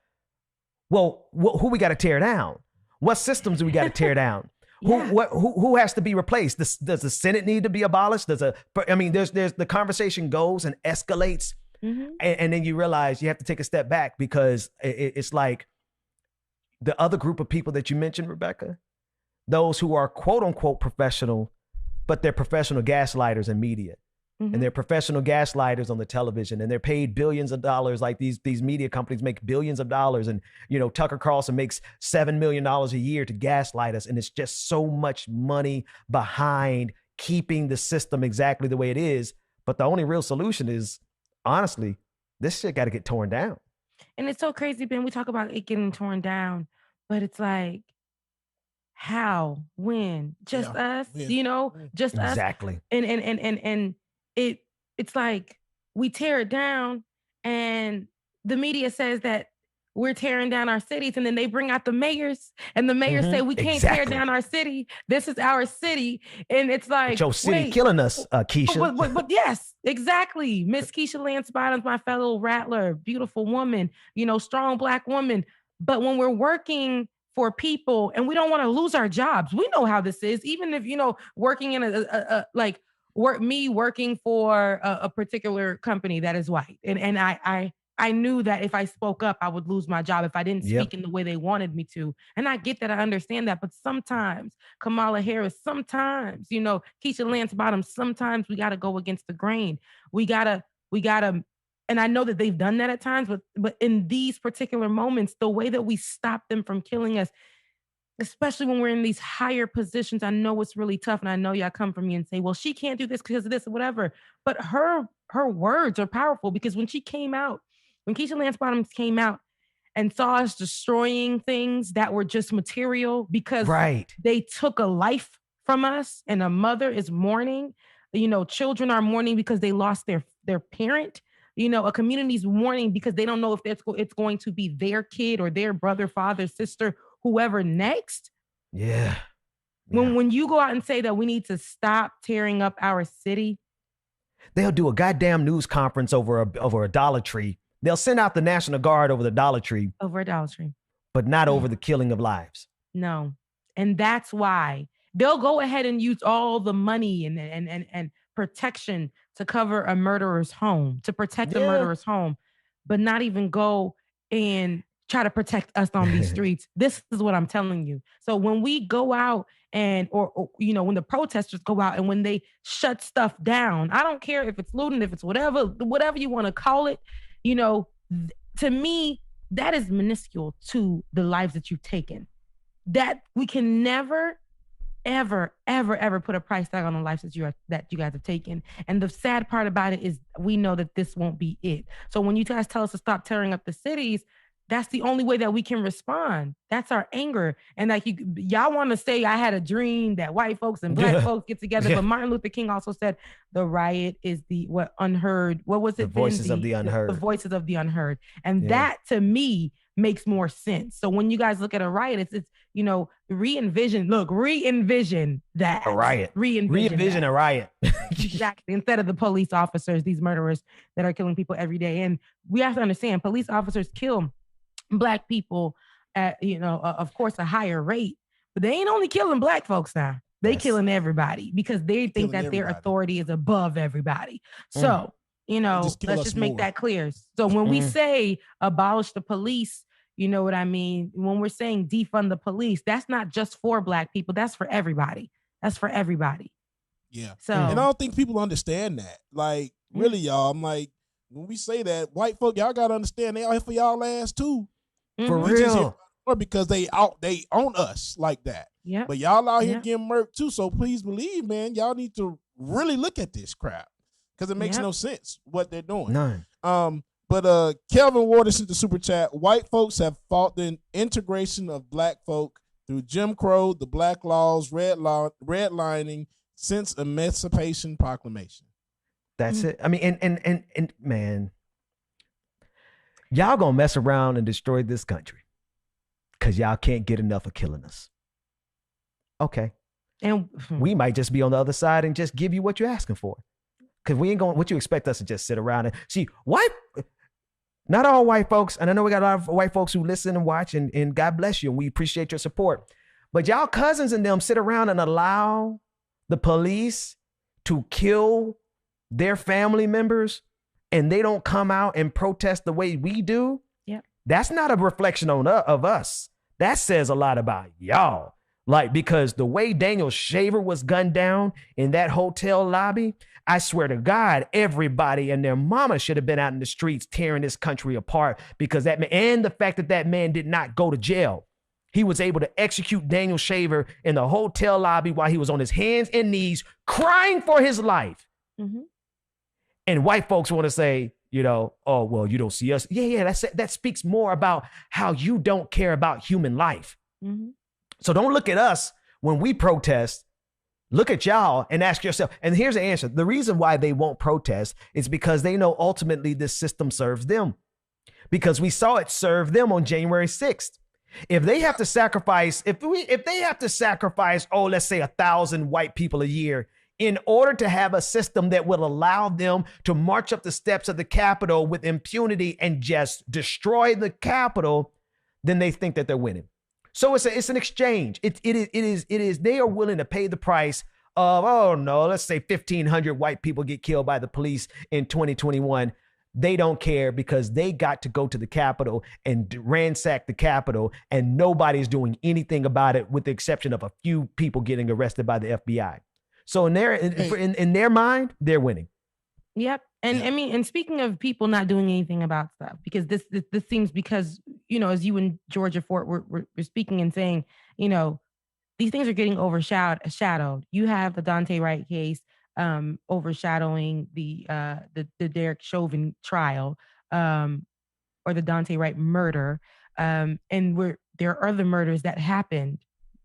well, who we got to tear down? What systems do we got to tear down? Who has to be replaced? Does the Senate need to be abolished? There's the conversation goes and escalates, and then you realize you have to take a step back because it's like the other group of people that you mentioned, Rebecca, those who are quote unquote professional, but they're professional gaslighters in media. And they're professional gaslighters on the television, and they're paid billions of dollars. Like these media companies make billions of dollars, and you know Tucker Carlson makes $7 million a year to gaslight us, and it's just so much money behind keeping the system exactly the way it is. But the only real solution is, honestly, this shit got to get torn down. And it's so crazy, Ben. We talk about it getting torn down, but it's like, how, when, just us, you know, just us. Exactly. And it's like we tear it down and the media says that we're tearing down our cities, and then they bring out the mayors, and the mayors say we can't tear down our city. This is our city, and it's like, but your city killing us, Keisha. But yes, exactly. Miss Keisha Lance Bottoms, my fellow rattler, beautiful woman, strong Black woman. But when we're working for people and we don't want to lose our jobs, we know how this is. Even if working in working for a particular company that is white, and I knew that if I spoke up, I would lose my job if I didn't speak in the way they wanted me to. And I get that, I understand that, but sometimes Kamala Harris, sometimes Keisha Lance Bottoms, sometimes we got to go against the grain. We gotta. And I know that they've done that at times, but in these particular moments, the way that we stop them from killing us, especially when we're in these higher positions, I know it's really tough. And I know y'all come from me and say, well, she can't do this because of this or whatever. But her words are powerful, because when Keisha Lance Bottoms came out and saw us destroying things that were just material because they took a life from us, and a mother is mourning, children are mourning because they lost their parent. A community's mourning because they don't know if it's going to be their kid or their brother, father, sister, whoever next. Yeah. When you go out and say that we need to stop tearing up our city, they'll do a goddamn news conference over a Dollar Tree. They'll send out the National Guard over the Dollar Tree. Over a Dollar Tree. But not over the killing of lives. No. And that's why they'll go ahead and use all the money and protection to cover a murderer's home, to protect the murderer's home, but not even go and try to protect us on these streets. This is what I'm telling you. So when we go out and, or when the protesters go out and when they shut stuff down, I don't care if it's looting, if it's whatever you want to call it, to me, that is minuscule to the lives that you've taken. That we can never, ever, ever, ever put a price tag on the lives that you guys have taken. And the sad part about it is we know that this won't be it. So when you guys tell us to stop tearing up the cities, that's the only way that we can respond. That's our anger. And like y'all want to say, I had a dream that white folks and Black folks get together. But Martin Luther King also said the riot is unheard. What was it? The voices of the unheard. The voices of the unheard. And that to me makes more sense. So when you guys look at a riot, it's re-envision that. A riot. Re-envision a riot. Exactly. Instead of the police officers, these murderers that are killing people every day. And we have to understand, police officers kill Black people at, of course, a higher rate, but they ain't only killing Black folks now. They killing everybody because they think that their authority is above everybody. So, let's just make that clear. So when we say abolish the police, you know what I mean? When we're saying defund the police, that's not just for Black people. That's for everybody. That's for everybody. Yeah. So, and I don't think people understand that. Like, really, y'all, I'm like, when we say that, white folk, y'all got to understand they out here for y'all ass too. For real. Because they own us like that. Yeah. But y'all out here getting murked too. So please believe, man, y'all need to really look at this crap because it makes no sense what they're doing. None. But Kelvin Ward sent the super chat. White folks have fought the integration of Black folk through Jim Crow, the Black laws, redlining since Emancipation Proclamation. That's it. I mean, and man, y'all gonna mess around and destroy this country because y'all can't get enough of killing us. Okay. And we might just be on the other side and just give you what you're asking for. Because we ain't going, what you expect us to just sit around and see, not all white folks, and I know we got a lot of white folks who listen and watch, and God bless you, and we appreciate your support. But y'all cousins and them sit around and allow the police to kill their family members, and they don't come out and protest the way we do. Yeah, that's not a reflection of us. That says a lot about y'all. Like, because the way Daniel Shaver was gunned down in that hotel lobby, I swear to God, everybody and their mama should have been out in the streets tearing this country apart, because that man, and the fact that that man did not go to jail. He was able to execute Daniel Shaver in the hotel lobby while he was on his hands and knees crying for his life. Mm-hmm. And white folks want to say, oh, well, you don't see us. Yeah, that speaks more about how you don't care about human life. Mm-hmm. So don't look at us when we protest. Look at y'all and ask yourself. And here's the answer. The reason why they won't protest is because they know ultimately this system serves them. because we saw it serve them on January 6th. If they have to sacrifice, if they have to sacrifice, let's say 1,000 white people a year in order to have a system that will allow them to march up the steps of the Capitol with impunity and just destroy the Capitol, then they think that they're winning. So it's an exchange. It is. They are willing to pay the price of, let's say 1,500 white people get killed by the police in 2021. They don't care because they got to go to the Capitol and ransack the Capitol, and nobody's doing anything about it with the exception of a few people getting arrested by the FBI. So in their mind, they're winning. Yep. And I mean, and speaking of people not doing anything about stuff, because this seems, because, as you and Georgia Fort were speaking and saying, these things are getting overshadowed. You have the Daunte Wright case overshadowing the Derek Chauvin trial, or the Daunte Wright murder. And there are other murders that happened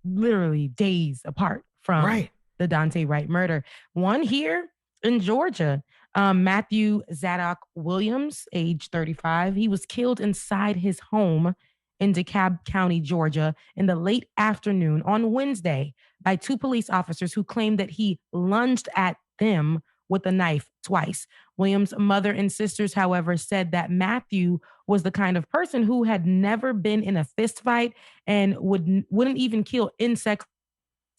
literally days apart from the Daunte Wright murder. One here in Georgia, Matthew Zadok Williams, age 35. He was killed inside his home in DeKalb County, Georgia, in the late afternoon on Wednesday by two police officers who claimed that he lunged at them with a knife twice. Williams' mother and sisters, however, said that Matthew was the kind of person who had never been in a fist fight and wouldn't even kill insects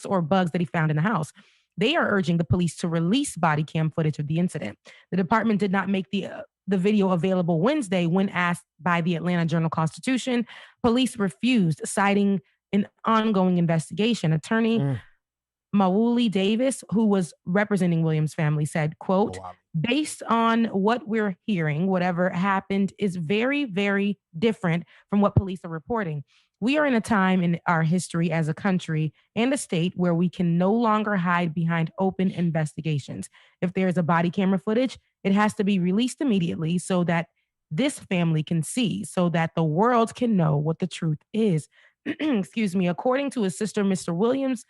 or bugs that he found in the house. They are urging the police to release body cam footage of the incident. The department did not make the video available Wednesday when asked by the Atlanta Journal-Constitution. Police refused, citing an ongoing investigation. Attorney Mawuli Davis, who was representing Williams' family, said, quote, based on what we're hearing, whatever happened is very, very different from what police are reporting. We are in a time in our history as a country and a state where we can no longer hide behind open investigations. If there is a body camera footage, it has to be released immediately so that this family can see, so that the world can know what the truth is. Excuse me. According to his sister, Mr. Williams,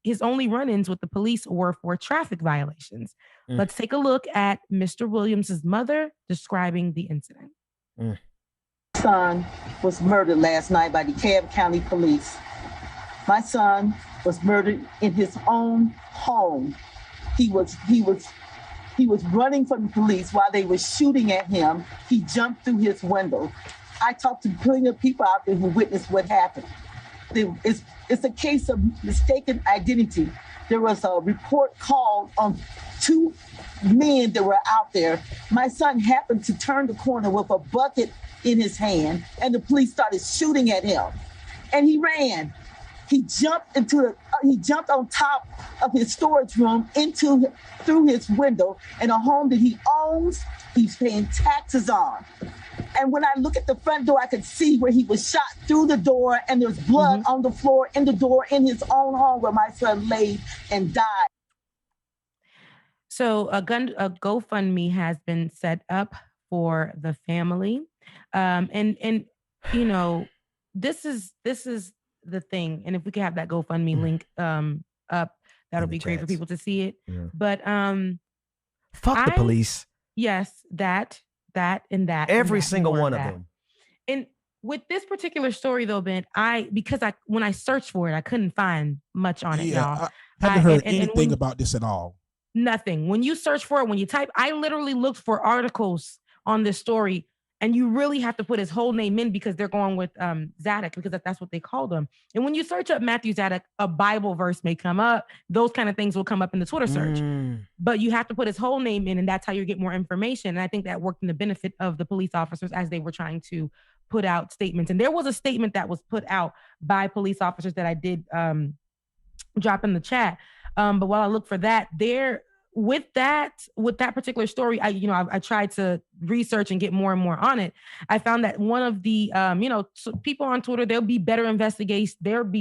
his only run-ins with the police were for traffic violations. Let's take a look at Mr. Williams's mother describing the incident. Son was murdered last night by the DeKalb County Police. My son was murdered in his own home. He was running from the police while they were shooting at him. He jumped through his window. I talked to plenty of people out there who witnessed what happened. It's a case of mistaken identity. There was a report called on two men that were out there. My son happened to turn the corner with a bucket in his hand, and the police started shooting at him. And he ran. He jumped on top of his storage room through his window in a home that he owns, he's paying taxes on. And when I look at the front door, I could see where he was shot through the door, and there's blood on the floor in the door in his own home where my son laid and died. So a GoFundMe has been set up for the family. And you know, this is the thing. And if we could have that GoFundMe link up, that'll be great for people to see it. Yeah. But fuck the police. Yes, that and that. Every and that, single one of them. And with this particular story though, Ben, when I searched for it, I couldn't find much on it, y'all. I haven't heard anything about this at all. Nothing. When you search for it, when you type, I literally looked for articles on this story, and you really have to put his whole name in because they're going with Zadok, because that's what they called him. And when you search up Matthew Zadok, a Bible verse may come up. Those kind of things will come up in the Twitter search. But you have to put his whole name in, and that's how you get more information. And I think that worked in the benefit of the police officers as they were trying to put out statements. And there was a statement that was put out by police officers that I did drop in the chat. But while I look for that, with that particular story, I tried to research and get more and more on it. I found that one of the people on Twitter, there'll be better investigators than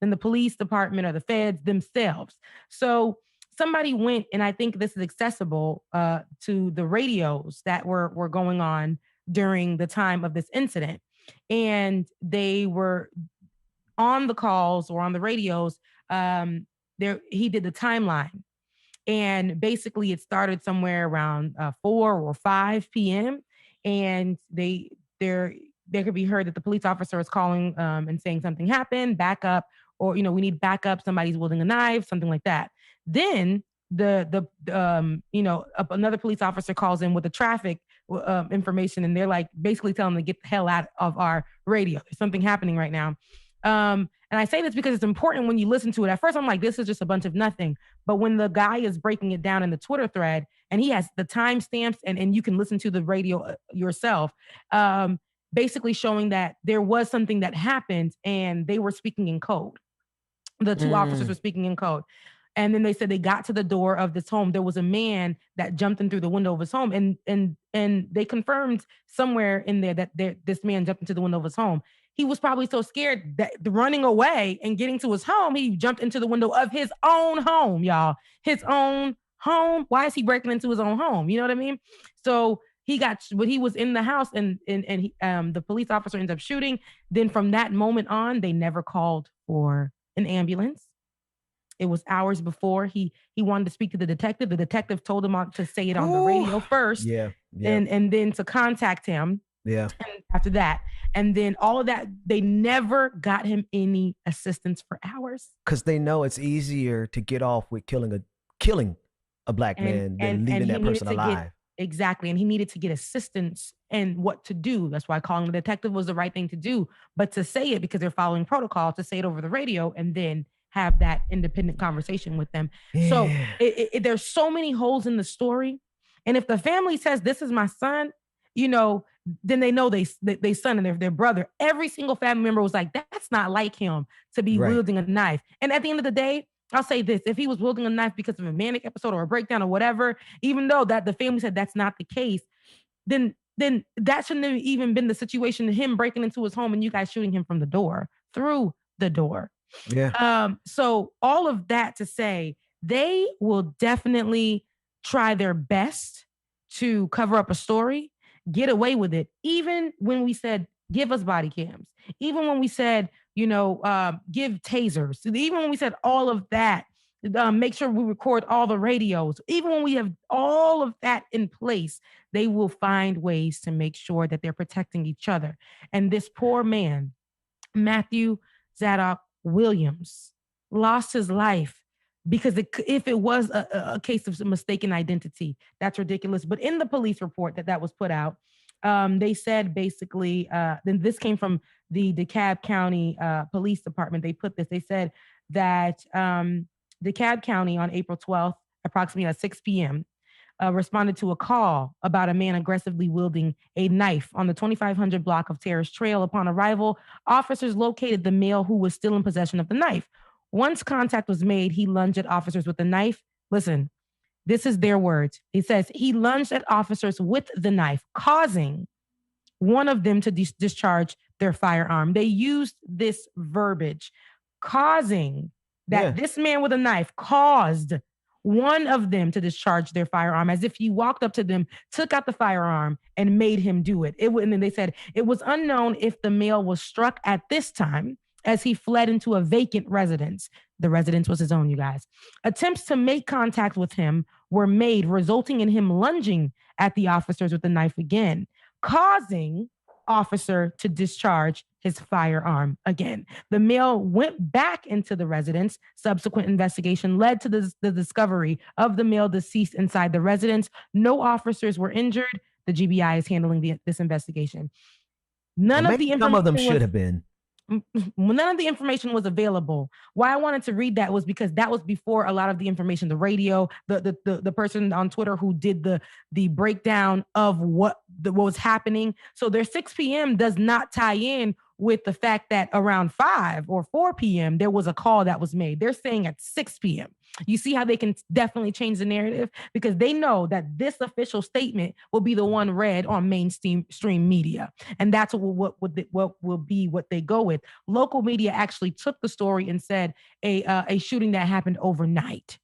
the police department or the feds themselves. So somebody went, and I think this is accessible to the radios that were going on during the time of this incident, and they were on the calls or on the radios. He did the timeline, And basically it started somewhere around 4 or 5 p.m. And there could be heard that the police officer is calling and saying something happened, back up, or, we need backup. Somebody's wielding a knife, something like that. Then another police officer calls in with the traffic information, and they're like basically telling them to get the hell out of our radio. There's something happening right now. And I say this because it's important when you listen to it. At first, I'm like, this is just a bunch of nothing. But when the guy is breaking it down in the Twitter thread, and he has the timestamps, and you can listen to the radio yourself, basically showing that there was something that happened, and they were speaking in code. The two officers were speaking in code. And then they said they got to the door of this home. There was a man that jumped in through the window of his home. And they confirmed somewhere in there that this man jumped into the window of his home. He was probably so scared that running away and getting to his home, he jumped into the window of his own home, y'all. His own home. Why is he breaking into his own home? You know what I mean? So he was in the house, and the police officer ends up shooting. Then from that moment on, they never called for an ambulance. It was hours before he wanted to speak to the detective. The detective told him to say it on the radio first. Yeah. And then to contact him. Yeah. And after that. And then all of that, they never got him any assistance for hours. Because they know it's easier to get off with killing a black man than leaving that person alive. Exactly. And he needed to get assistance and what to do. That's why calling the detective was the right thing to do. But to say it, because they're following protocol, to say it over the radio and then have that independent conversation with them. Yeah. So there's so many holes in the story. And if the family says, this is my son, then they know they son and their brother. Every single family member was like, that's not like him to be wielding a knife. And at the end of the day, I'll say this, if he was wielding a knife because of a manic episode or a breakdown or whatever, even though that the family said that's not the case, then that shouldn't have even been the situation, him breaking into his home and you guys shooting him from the door, through the door. Yeah. So all of that to say, they will definitely try their best to cover up a story, get away with it. Even when we said, give us body cams, even when we said, give tasers, even when we said all of that, make sure we record all the radios, even when we have all of that in place, they will find ways to make sure that they're protecting each other. And this poor man, Matthew Zadok Williams, lost his life because if it was a case of mistaken identity, that's ridiculous. But in the police report that was put out, they said basically, then this came from the DeKalb County Police Department. They put this, they said that DeKalb County on April 12th, approximately at 6 p.m., responded to a call about a man aggressively wielding a knife on the 2500 block of Terrace Trail. Upon arrival, officers located the male who was still in possession of the knife. Once contact was made, he lunged at officers with the knife. Listen, this is their words. It says he lunged at officers with the knife, causing one of them to discharge their firearm. They used this verbiage, causing that this man with a knife caused one of them to discharge their firearm, as if he walked up to them, took out the firearm, and made him do it. And then they said it was unknown if the male was struck at this time as he fled into a vacant residence. The residence was his own, you guys. Attempts to make contact with him were made, resulting in him lunging at the officers with the knife again, causing officer to discharge his firearm again. The male went back into the residence. Subsequent investigation led to the discovery of the male deceased inside the residence. No officers were injured. The GBI is handling this investigation. Some of them should have been. None of the information was available. Why I wanted to read that was because that was before a lot of the information, the radio, the person on Twitter who did the breakdown of what was happening. So their 6 p.m. does not tie in with the fact that around 5 or 4 p.m. there was a call that was made. They're saying at 6 p.m. You see how they can definitely change the narrative, because they know that this official statement will be the one read on mainstream media. And that's what will be what they go with. Local media actually took the story and said a shooting that happened overnight.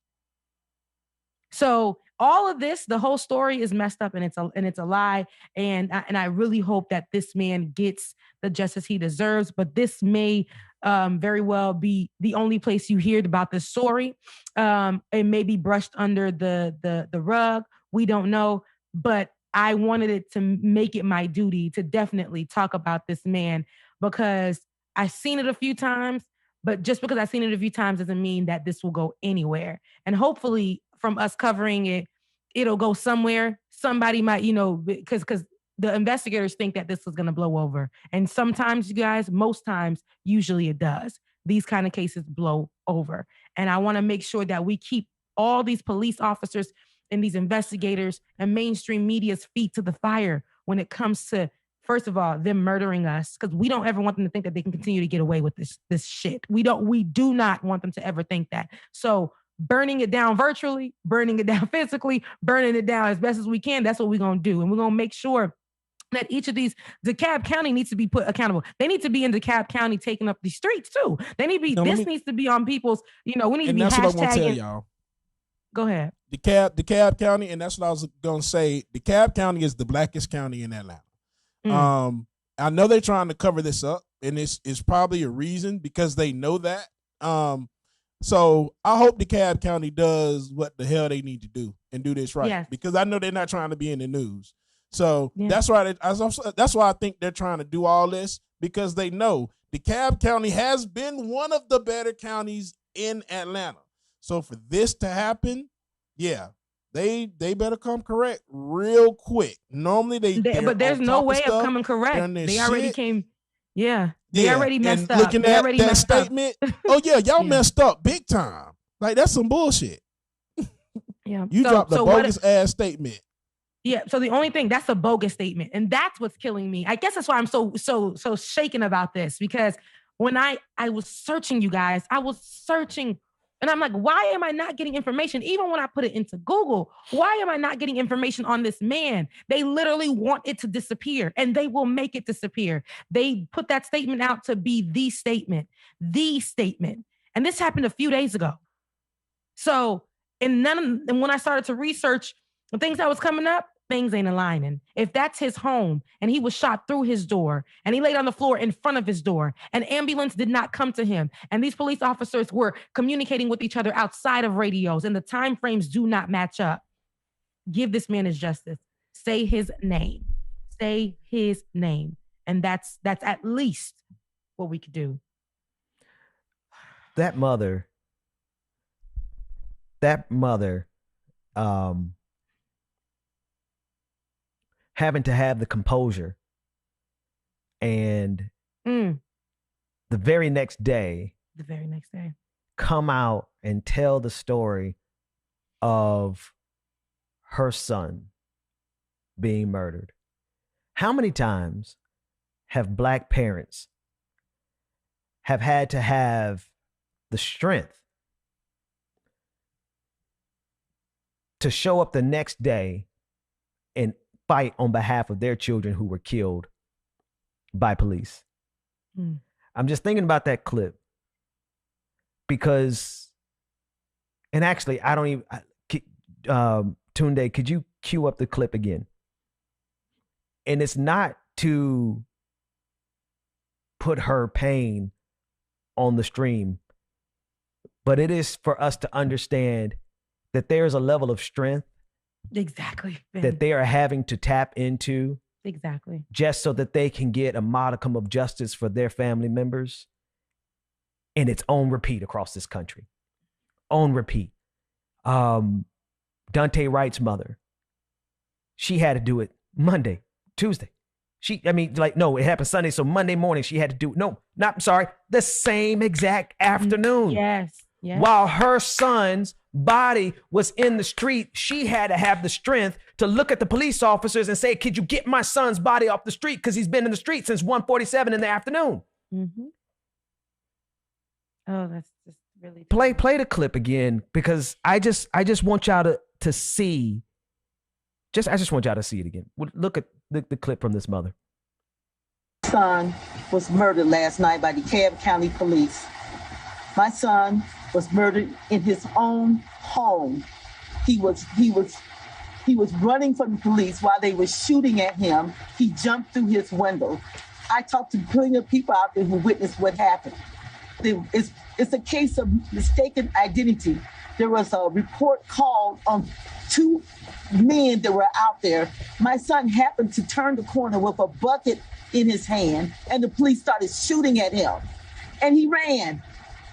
So all of this, the whole story is messed up, and it's a lie. And I really hope that this man gets the justice he deserves. But this may very well be the only place you hear about this story. It may be brushed under the rug. We don't know, but I wanted it to make it my duty to definitely talk about this man because I've seen it a few times, but just because I've seen it a few times doesn't mean that this will go anywhere. And hopefully from us covering it, it'll go somewhere. Somebody might, because the investigators think that this is going to blow over. And sometimes, you guys, most times, usually it does. These kind of cases blow over. And I want to make sure that we keep all these police officers and these investigators and mainstream media's feet to the fire when it comes to, first of all, them murdering us, because we don't ever want them to think that they can continue to get away with this shit. We do not want them to ever think that. So burning it down virtually, burning it down physically, burning it down as best as we can, that's what we're going to do. And we're going to make sure that each of these, DeKalb County needs to be put accountable. They need to be in DeKalb County taking up the streets too. They need to be, needs to be on people's, we need to be that's hashtagging. What I want to tell y'all. Go ahead. DeKalb County, and that's what I was going to say. DeKalb County is the blackest county in Atlanta. I know they're trying to cover this up, and it's probably a reason because they know that. So I hope DeKalb County does what the hell they need to do and do this right. Yes. Because I know they're not trying to be in the news. So that's why I think they're trying to do all this, because they know DeKalb County has been one of the better counties in Atlanta. So for this to happen, they better come correct real quick. Normally but there's no way of coming correct. They already came. Yeah. They already messed up. Looking at that statement, y'all messed up big time. Like, that's some bullshit. Yeah. You dropped a bogus ass statement. Yeah. So the only thing, that's a bogus statement. And that's what's killing me. I guess that's why I'm so shaken about this, because when I was searching, you guys, I was searching and I'm like, why am I not getting information? Even when I put it into Google, why am I not getting information on this man? They literally want it to disappear, and they will make it disappear. They put that statement out to be the statement. And this happened a few days ago. So, and when I started to research the things that was coming up, things ain't aligning. If that's his home and he was shot through his door and he laid on the floor in front of his door, an ambulance did not come to him, and these police officers were communicating with each other outside of radios, and the time frames do not match up, give this man his justice. Say his name. Say his name. And that's at least what we could do. That mother, having to have the composure and the very next day come out and tell the story of her son being murdered. How many times have Black parents have had to have the strength to show up the next day and fight on behalf of their children who were killed by police? I'm just thinking about that clip because, and actually, I don't even, Tunde, could you cue up the clip again? And it's not to put her pain on the stream, but it is for us to understand that there's a level of strength that they are having to tap into just so that they can get a modicum of justice for their family members. And it's on repeat across this country. On repeat. Daunte Wright's mother, she had to do it Monday, Tuesday. It happened Sunday. So Monday morning she had to do it. The same exact afternoon. Yes. While her son's body was in the street, she had to have the strength to look at the police officers and say, could you get my son's body off the street? Because he's been in the street since 1:47 in the afternoon. Mm-hmm. Oh, that's just really play the clip again, because I just want y'all to see. I just want y'all to see it again. Look at the clip from this mother. My son was murdered last night by DeKalb County Police. My son was murdered in his own home. He was running from the police while they were shooting at him. He jumped through his window. I talked to plenty of people out there who witnessed what happened. it's a case of mistaken identity. There was a report called on 2 men that were out there. My son happened to turn the corner with a bucket in his hand, and the police started shooting at him. And he ran.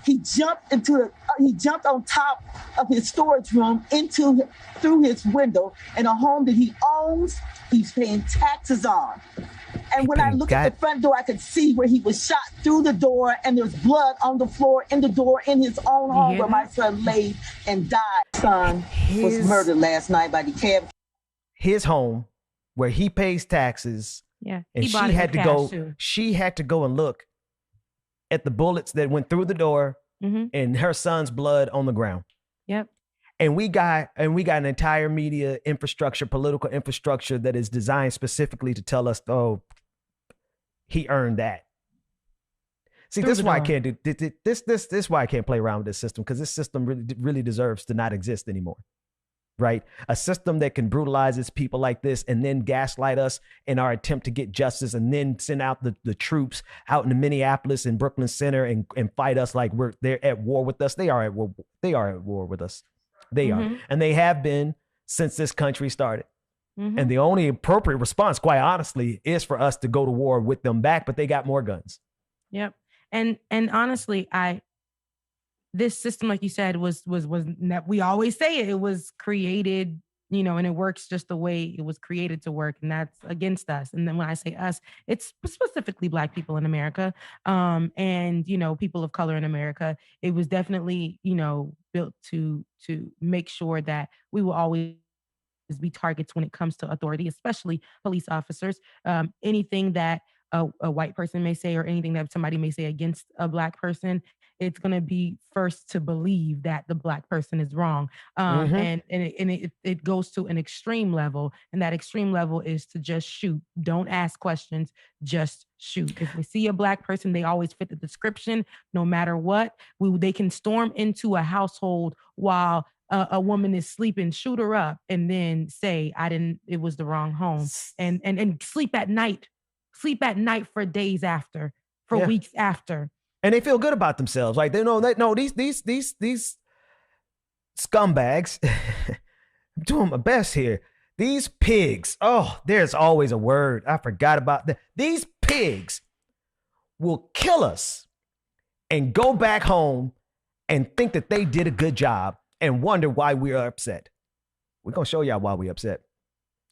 He jumped on top of his storage room through his window in a home that he owns, he's paying taxes on. And when I looked at the front door, I could see where he was shot through the door, and there's blood on the floor in the door in his own home where my son laid and died. Son was murdered last night by the cab. His home, where he pays taxes. Yeah, and she had to go and look at the bullets that went through the door and her son's blood on the ground. Yep. And we got an entire media infrastructure, political infrastructure that is designed specifically to tell us, oh, he earned that. See, this is why I can't do this. This is why I can't play around with this system, because this system really deserves to not exist anymore. Right? A system that can brutalize its people like this and then gaslight us in our attempt to get justice, and then send out the troops out in Minneapolis and Brooklyn Center and fight us like they're at war with us. They are at war. They are at war with us. They are. And they have been since this country started. And the only appropriate response, quite honestly, is for us to go to war with them back, but they got more guns. Yep. And honestly, this system, like you said, was we always say it was created, and it works just the way it was created to work, and that's against us. And then when I say us, it's specifically Black people in America, and people of color in America. It was definitely built to make sure that we will always be targets when it comes to authority, especially police officers. Anything that a white person may say, or anything that somebody may say against a Black person, it's going to be first to believe that the Black person is wrong. And it goes to an extreme level. And that extreme level is to just shoot. Don't ask questions, just shoot. If we see a Black person, they always fit the description, no matter what. They can storm into a household while a woman is sleeping, shoot her up, and then say, it was the wrong home. And sleep at night for days after, for weeks after. And they feel good about themselves. Like they know that these scumbags, I'm doing my best here. These pigs. Oh, there's always a word. I forgot about that. These pigs will kill us and go back home and think that they did a good job and wonder why we are upset. We're going to show y'all why we're upset.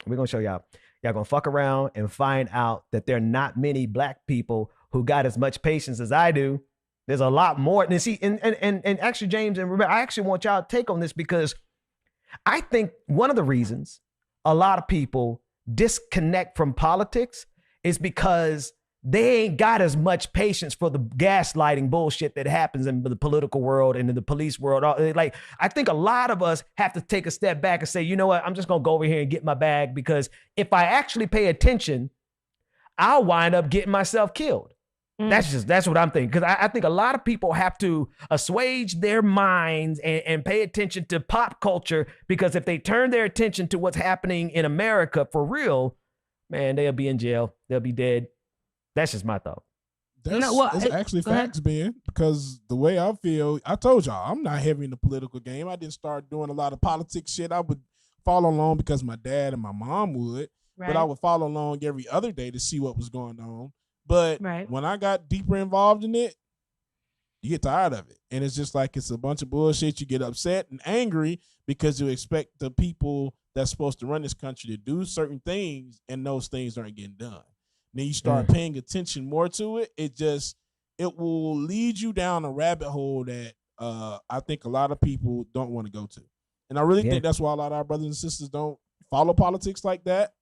We're going to show y'all. Y'all going to fuck around and find out that there are not many Black people who got as much patience as I do. There's a lot more. And see, and actually, James and Rebecca, I actually want y'all to take on this, because I think one of the reasons a lot of people disconnect from politics is because they ain't got as much patience for the gaslighting bullshit that happens in the political world and in the police world. Like, I think a lot of us have to take a step back and say, you know what, I'm just going to go over here and get my bag, because if I actually pay attention, I'll wind up getting myself killed. That's what I'm thinking. Because I think a lot of people have to assuage their minds and pay attention to pop culture, because if they turn their attention to what's happening in America for real, man, they'll be in jail. They'll be dead. That's just my thought. That's actually facts, Ben, because the way I feel, I told y'all, I'm not heavy in the political game. I didn't start doing a lot of politics shit. I would follow along because my dad and my mom would, but I would follow along every other day to see what was going on. But when I got deeper involved in it, you get tired of it. And it's just like, it's a bunch of bullshit. You get upset and angry because you expect the people that's supposed to run this country to do certain things, and those things aren't getting done. Then you start paying attention more to it. It will lead you down a rabbit hole that I think a lot of people don't want to go to. And I really think that's why a lot of our brothers and sisters don't follow politics like that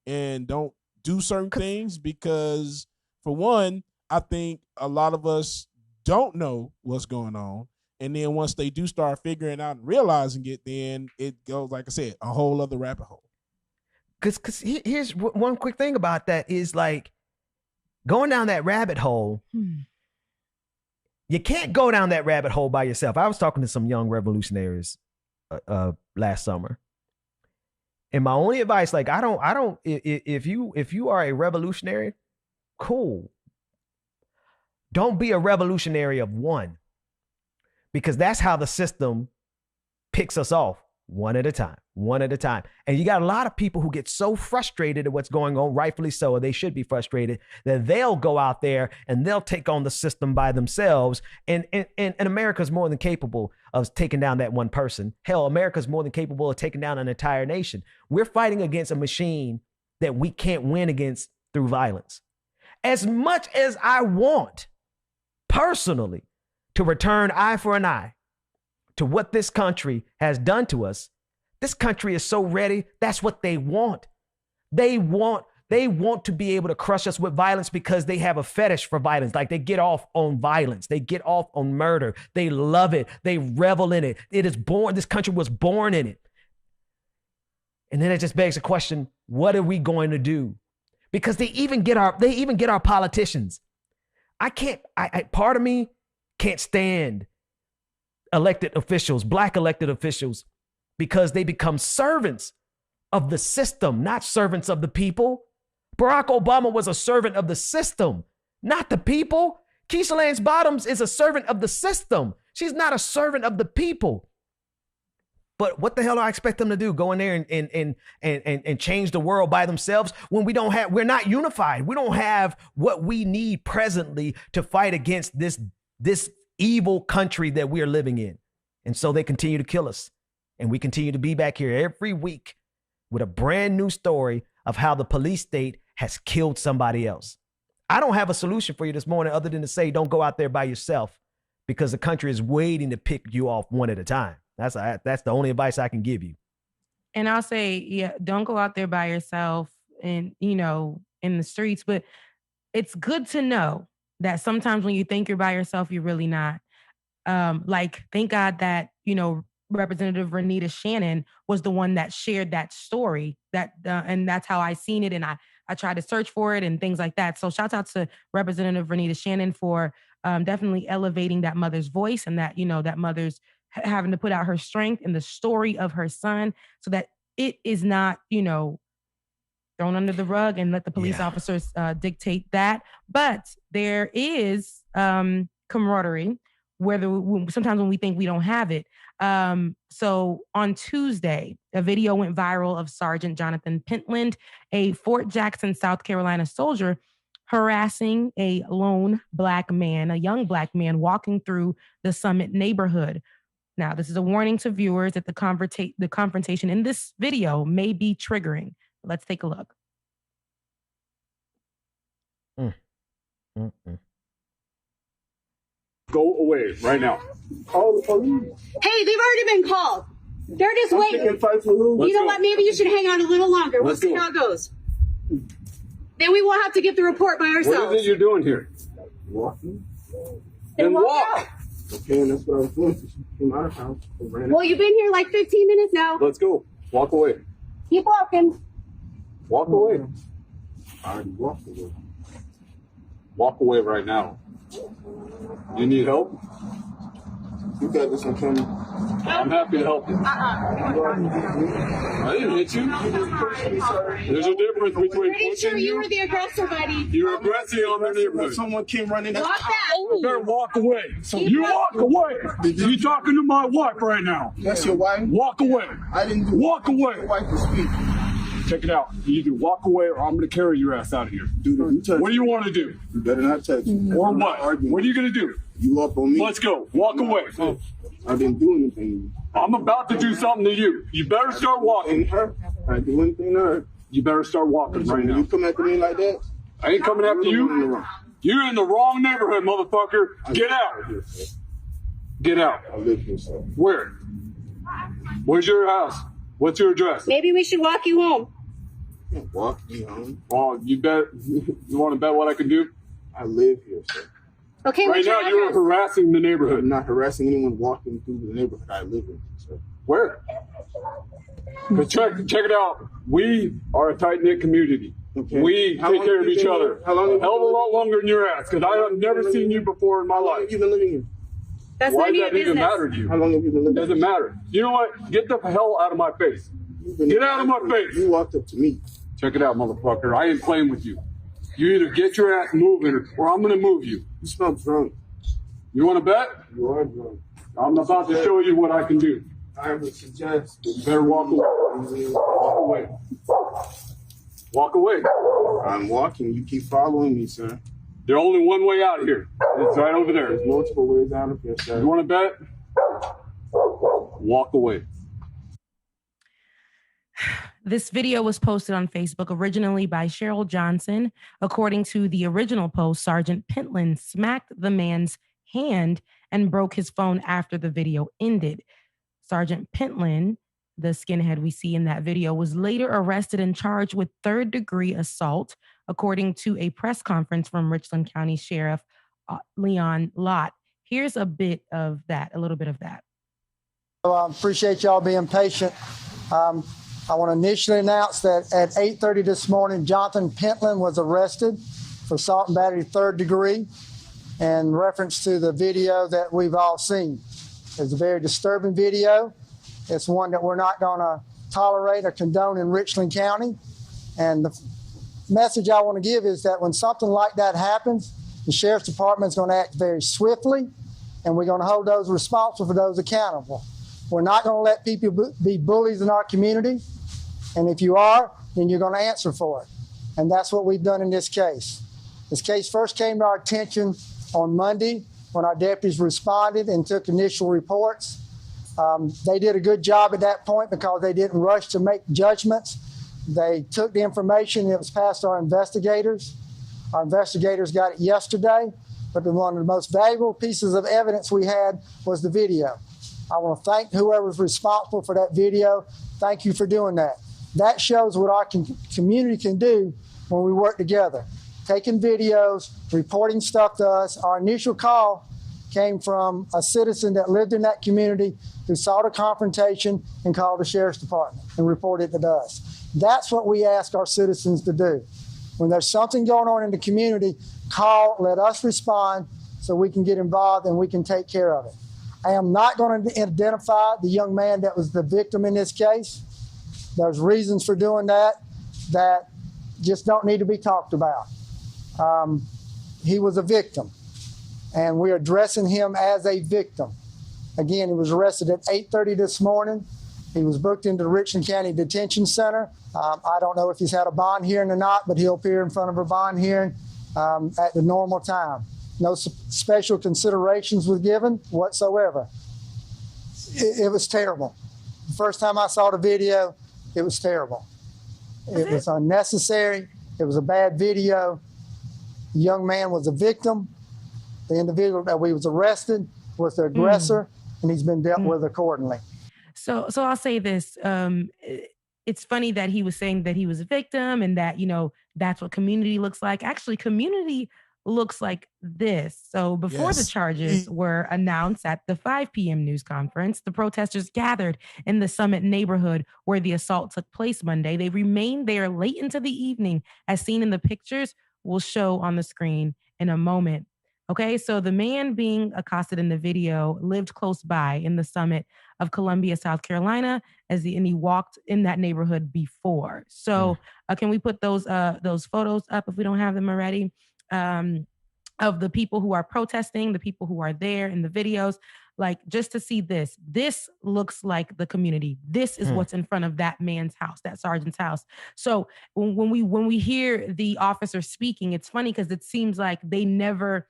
and don't do certain things, because for one, I think a lot of us don't know what's going on. And then once they do start figuring out and realizing it, then it goes, like I said, a whole other rabbit hole. Because here's one quick thing about that is, like, going down that rabbit hole, you can't go down that rabbit hole by yourself. I was talking to some young revolutionaries last summer. And my only advice, like, if you are a revolutionary, cool. Don't be a revolutionary of one, because that's how the system picks us off, one at a time, one at a time. And you got a lot of people who get so frustrated at what's going on, rightfully so, or they should be frustrated, that they'll go out there and they'll take on the system by themselves. And America's more than capable of taking down that one person. Hell, America's more than capable of taking down an entire nation. We're fighting against a machine that we can't win against through violence. As much as I want, personally, to return eye for an eye to what this country has done to us, this country is so ready. That's what they want. They want to be able to crush us with violence because they have a fetish for violence. Like, they get off on violence. They get off on murder. They love it. They revel in it. It is born. This country was born in it. And then it just begs the question, what are we going to do? Because they even get our politicians. Part of me can't stand elected officials, black elected officials, because they become servants of the system, not servants of the people. Barack Obama was a servant of the system, not the people. Keisha Lance Bottoms is a servant of the system. She's not a servant of the people. But what the hell do I expect them to do? Go in there and change the world by themselves when we're not unified. We don't have what we need presently to fight against this evil country that we are living in. And so they continue to kill us. And we continue to be back here every week with a brand new story of how the police state has killed somebody else. I don't have a solution for you this morning other than to say, don't go out there by yourself, because the country is waiting to pick you off one at a time. That's the only advice I can give you. And I'll say, yeah, don't go out there by yourself and, in the streets, but it's good to know that sometimes when you think you're by yourself, you're really not. Thank God that, Representative Renita Shannon was the one that shared that story, and that's how I seen it. And I tried to search for it and things like that. So shout out to Representative Renita Shannon for definitely elevating that mother's voice, and that, that mother's having to put out her strength in the story of her son, so that it is not, thrown under the rug and let the police officers dictate that. But there is camaraderie sometimes when we think we don't have it. So on Tuesday, a video went viral of Sergeant Jonathan Pentland, a Fort Jackson, South Carolina soldier, harassing a young black man walking through the Summit neighborhood. Now, this is a warning to viewers that the confrontation in this video may be triggering. Let's take a look. Go away right now. Call the police. Hey, they've already been called. They're just waiting. You know what? Maybe you should hang on a little longer. We'll see how it goes. Then we won't have to get the report by ourselves. What is it you're doing here? Walking. Then walk. Out. Okay, and that's what I was doing. She came out of house. Well, you've been here like 15 minutes now. Let's go. Walk away. Keep walking. Walk away. I already walked away. Walk away right now. You need help? You got this one coming. I'm happy to help you. I didn't hit you. There's a difference between pretty sure you were the aggressor, buddy. You're aggressive on the neighborhood. Someone came running. Walk back. You better walk away. You walk away. You talking to my wife right now. That's your wife? Walk away. I didn't do walk away. Your wife to speak. Check it out. You either walk away or I'm going to carry your ass out of here. Dude, if you touch what do you want to do? You better not touch me. Or what? What are you going to do? You up on me? Let's go. Walk away. I didn't do anything. I'm about to do something to you. You better start walking. I do anything to her. You better start walking right now. You come after me like that? I ain't coming after you. You're in the wrong neighborhood, motherfucker. Get out. Get out. I live here, sir. Where? Where's your house? What's your address? Maybe we should walk you home. Walk me home? Oh, you bet. You want to bet what I can do? I live here, sir. Okay, right now you're harassing the neighborhood. I'm not harassing anyone walking through the neighborhood I live in, sir. Where? Check it out. We are a tight-knit community. Okay. We take care of each other. How long? A hell of a lot longer than your ass, because I have never seen you before in my life. How long have you been living here? That's why does that even matter to you? How long have you been living here? Doesn't matter. You know what? Get the hell out of my face. Get out of my face. You walked up to me. Check it out, motherfucker. I ain't playing with you. You either get your ass moving or I'm going to move you. You smell drunk. You want to bet? You are drunk. I'm about to show you what I can do. I would suggest you better walk away. Walk away. Walk away. I'm walking. You keep following me, sir. There's only one way out of here. It's right over there. There's multiple ways out of here, sir. You want to bet? Walk away. This video was posted on Facebook originally by Cheryl Johnson. According to the original post, Sergeant Pentland smacked the man's hand and broke his phone after the video ended. Sergeant Pentland, the skinhead we see in that video, was later arrested and charged with third-degree assault, according to a press conference from Richland County Sheriff Leon Lott. Here's a little bit of that. So I appreciate y'all being patient. I want to initially announce that at 8:30 this morning, Jonathan Pentland was arrested for assault and battery third degree in reference to the video that we've all seen. It's a very disturbing video. It's one that we're not going to tolerate or condone in Richland County. And the message I want to give is that when something like that happens, the Sheriff's Department is going to act very swiftly, and we're going to hold those responsible for those accountable. We're not going to let people be bullies in our community. And if you are, then you're going to answer for it. And that's what we've done in this case. This case first came to our attention on Monday when our deputies responded and took initial reports. They did a good job at that point because they didn't rush to make judgments. They took the information that was passed to our investigators. Our investigators got it yesterday, but one of the most valuable pieces of evidence we had was the video. I want to thank whoever was responsible for that video. Thank you for doing that. That shows what our community can do when we work together. Taking videos, reporting stuff to us. Our initial call came from a citizen that lived in that community who saw the confrontation and called the Sheriff's Department and reported it to us. That's what we ask our citizens to do. When there's something going on in the community, call, let us respond so we can get involved and we can take care of it. I am not going to identify the young man that was the victim in this case. There's reasons for doing that just don't need to be talked about. He was a victim, and we're addressing him as a victim. Again, he was arrested at 8:30 this morning. He was booked into the Richland County Detention Center. I don't know if he's had a bond hearing or not, but he'll appear in front of a bond hearing at the normal time. No special considerations was given whatsoever. It was terrible. The first time I saw the video, it was terrible. It was unnecessary. It was a bad video. The young man was a victim. The individual that we was arrested was the aggressor, and he's been dealt with accordingly. So I'll say this. It's funny that he was saying that he was a victim and that, that's what community looks like. Actually, community looks like this. So before the charges were announced at the 5 p.m. news conference, the protesters gathered in the Summit neighborhood where the assault took place Monday. They remained there late into the evening, as seen in the pictures we'll show on the screen in a moment. Okay, so the man being accosted in the video lived close by in the Summit of Columbia, South Carolina, and he walked in that neighborhood before. So can we put those photos up if we don't have them already? Of the people who are protesting, the people who are there in the videos, like just to see this. This looks like the community. This is what's in front of that man's house, that sergeant's house. So when we hear the officer speaking, it's funny because it seems like they've never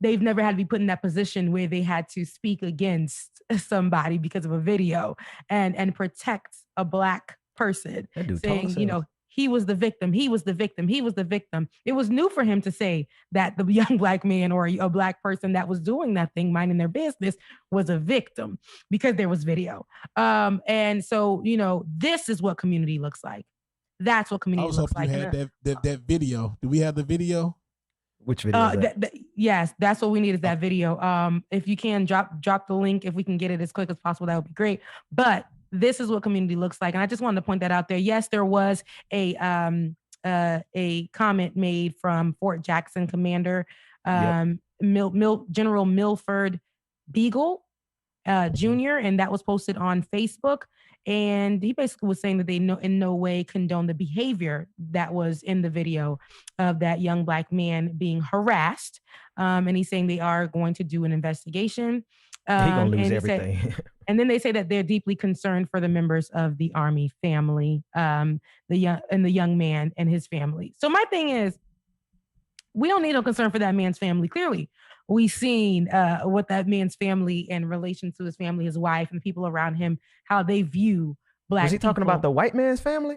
had to be put in that position where they had to speak against somebody because of a video and protect a Black person, saying, he was the victim. He was the victim. He was the victim. It was new for him to say that the young Black man or a Black person that was doing that thing, minding their business, was a victim because there was video. And so, this is what community looks like. That's what community looks like. I was hoping you had that video. Do we have the video? Which video is that? Yes, that's what we need is that video. If you can drop the link, if we can get it as quick as possible, that would be great. But this is what community looks like. And I just wanted to point that out there. Yes, there was a comment made from Fort Jackson Commander General Milford Beagle. Jr., and that was posted on Facebook. And he basically was saying that they in no way condone the behavior that was in the video of that young Black man being harassed. And he's saying they are going to do an investigation. He gonna lose everything. And then they say that they're deeply concerned for the members of the Army family, the young man and his family. So my thing is, we don't need no concern for that man's family. Clearly, we've seen what that man's family in relation to his family, his wife, and the people around him, how they view Black Was he talking people. about the white man's family?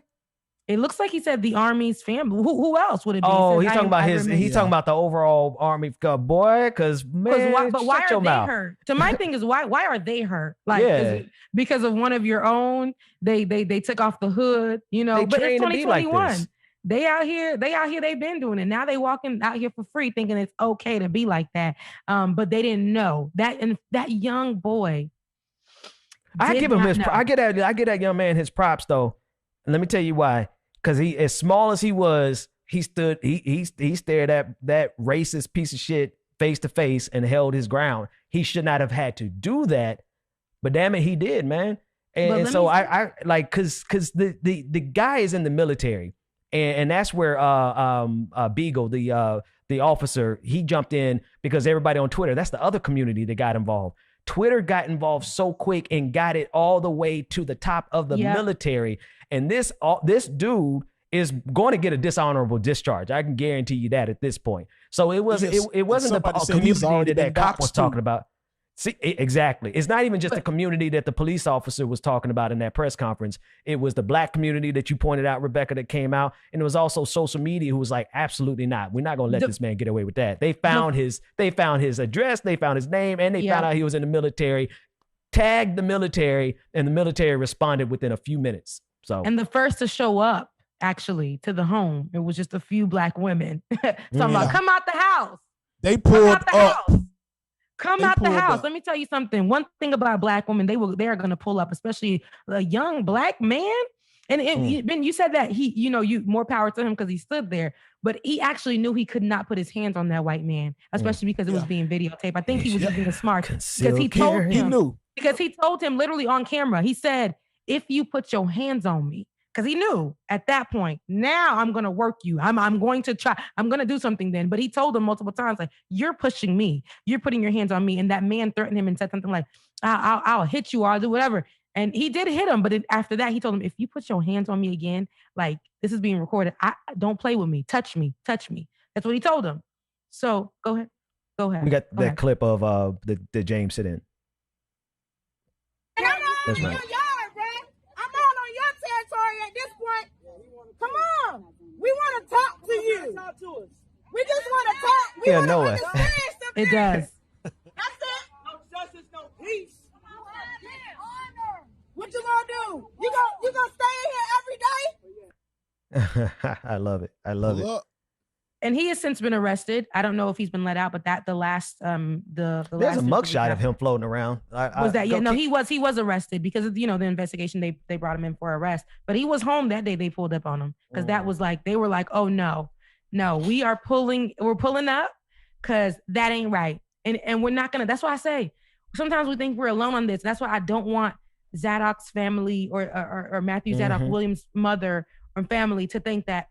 It looks like he said the Army's family. Who else would it be? Oh, he's talking about he's talking about the overall Army boy. Because man, why shut are your they mouth. hurt? So my thing is, why are they hurt? Like, Yeah. is it because of one of your own? They took off the hood, you know. They But it's trained to be like 2021. this. They out here. They've been doing it. Now they walking out here for free, thinking it's okay to be like that. But they didn't know that. And that young boy. I give him his. I get that young man his props though. And let me tell you why. Because he, as small as he was, he stood. He stared at that racist piece of shit face to face and held his ground. He should not have had to do that, but damn it, he did, man. And so I like because the guy is in the military, and that's where Beagle, the officer, he jumped in because everybody on Twitter, that's the other community that got involved. Twitter got involved so quick and got it all the way to the top of the military. And this dude is going to get a dishonorable discharge. I can guarantee you that at this point. So it wasn't the community that cop was talking about. See, exactly. It's not even just the community that the police officer was talking about in that press conference. It was the Black community that you pointed out, Rebecca, that came out. And it was also social media who was like, absolutely not. We're not going to let this man get away with that. They found his address, they found his name, and they found out he was in the military, tagged the military, and the military responded within a few minutes. So, and the first to show up actually to the home, it was just a few Black women talking about, come out the house. They pulled up. Come out the house. Let me tell you something. One thing about Black women, they're going to pull up, especially a young Black man. And Ben, you said that you more power to him because he stood there, but he actually knew he could not put his hands on that white man, especially because it was being videotaped. I think he was being smart because he told him. He knew. Because he told him literally on camera. He said, "If you put your hands on me," because he knew at that point, now I'm going to work you. I'm going to try. I'm going to do something then. But he told him multiple times, like, you're pushing me. You're putting your hands on me. And that man threatened him and said something like, I'll hit you or I'll do whatever. And he did hit him. But after that, he told him, if you put your hands on me again, like, this is being recorded. Don't play with me. Touch me. Touch me. That's what he told him. So go ahead. We got that clip of the James sit in. That's right. At this point, come on. We want to talk to you. We just want to talk. We want to understand something. It does. That's it. No justice, no peace. What you gonna do? You gonna stay in here every day? I love it. I love it. And he has since been arrested. I don't know if he's been let out, but the last there's a mugshot of him floating around. He was arrested because of the investigation. They brought him in for arrest, but he was home that day. They pulled up on him because that was like they were like, oh no, we're pulling up because that ain't right, and we're not gonna. That's why I say sometimes we think we're alone on this. That's why I don't want Zadok's family or Matthew Zadok Williams' mother or family to think that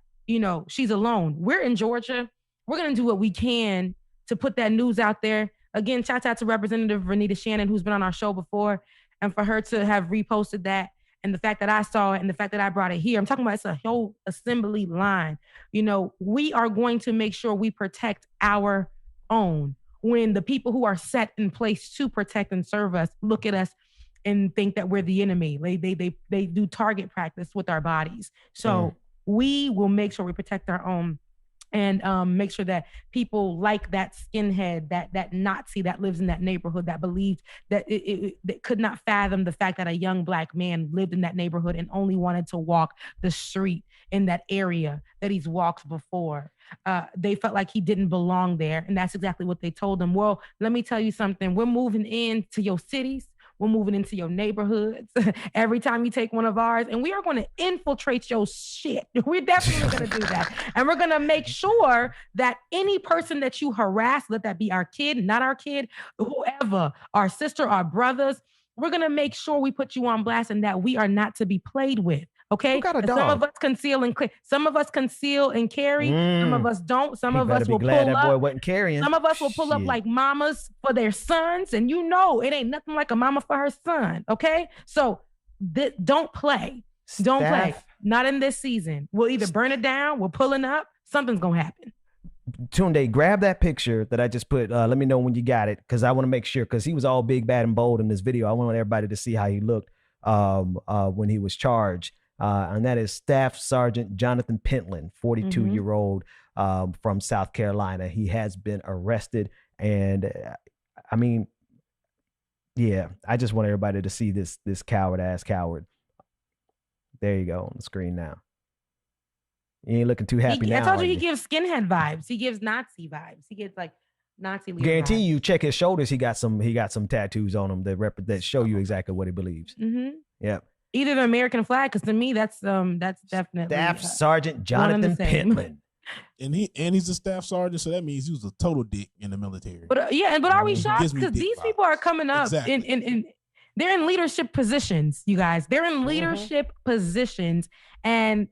she's alone. We're in Georgia. We're going to do what we can to put that news out there. Again, shout out to Representative Renita Shannon, who's been on our show before, and for her to have reposted that, and the fact that I saw it and the fact that I brought it here. I'm talking about it's a whole assembly line. We are going to make sure we protect our own when the people who are set in place to protect and serve us look at us and think that we're the enemy. They do target practice with our bodies. So we will make sure we protect our own and make sure that people like that skinhead, that Nazi that lives in that neighborhood, that believed that that could not fathom the fact that a young Black man lived in that neighborhood and only wanted to walk the street in that area that he's walked before. They felt like he didn't belong there. And that's exactly what they told him. Well, let me tell you something. We're moving into your cities. We're moving into your neighborhoods every time you take one of ours. And we are going to infiltrate your shit. We're definitely going to do that. And we're going to make sure that any person that you harass, let that be our kid, not our kid, whoever, our sister, our brothers, we're going to make sure we put you on blast and that we are not to be played with. Okay. Some of us conceal and some of us conceal and carry. Some of us don't. Some of us will pull that up. Boy wasn't carrying. Some of us will pull up like mamas for their sons, and you know it ain't nothing like a mama for her son. Okay, so don't play. Don't play. Not in this season. We'll either burn it down. We're pulling up. Something's gonna happen. Tunde, grab that picture that I just put. Let me know when you got it, because I want to make sure, because he was all big, bad, and bold in this video. I want everybody to see how he looked when he was charged. And that is Staff Sergeant Jonathan Pentland, 42-year-old from South Carolina. He has been arrested. And I mean, yeah, I just want everybody to see this coward. There you go on the screen now. You ain't looking too happy now. I told you he gives skinhead vibes. He gives Nazi vibes. He gets like Nazi leader Guarantee vibes. you, check his shoulders. He got some tattoos on him that show you exactly what he believes. Yep. Either the American flag, because to me that's definitely Staff Sergeant Jonathan Pentland. And he's a staff sergeant, so that means he was a total dick in the military. But but are we shocked? Because these people are coming up in they're in leadership positions, you guys. They're in leadership positions, and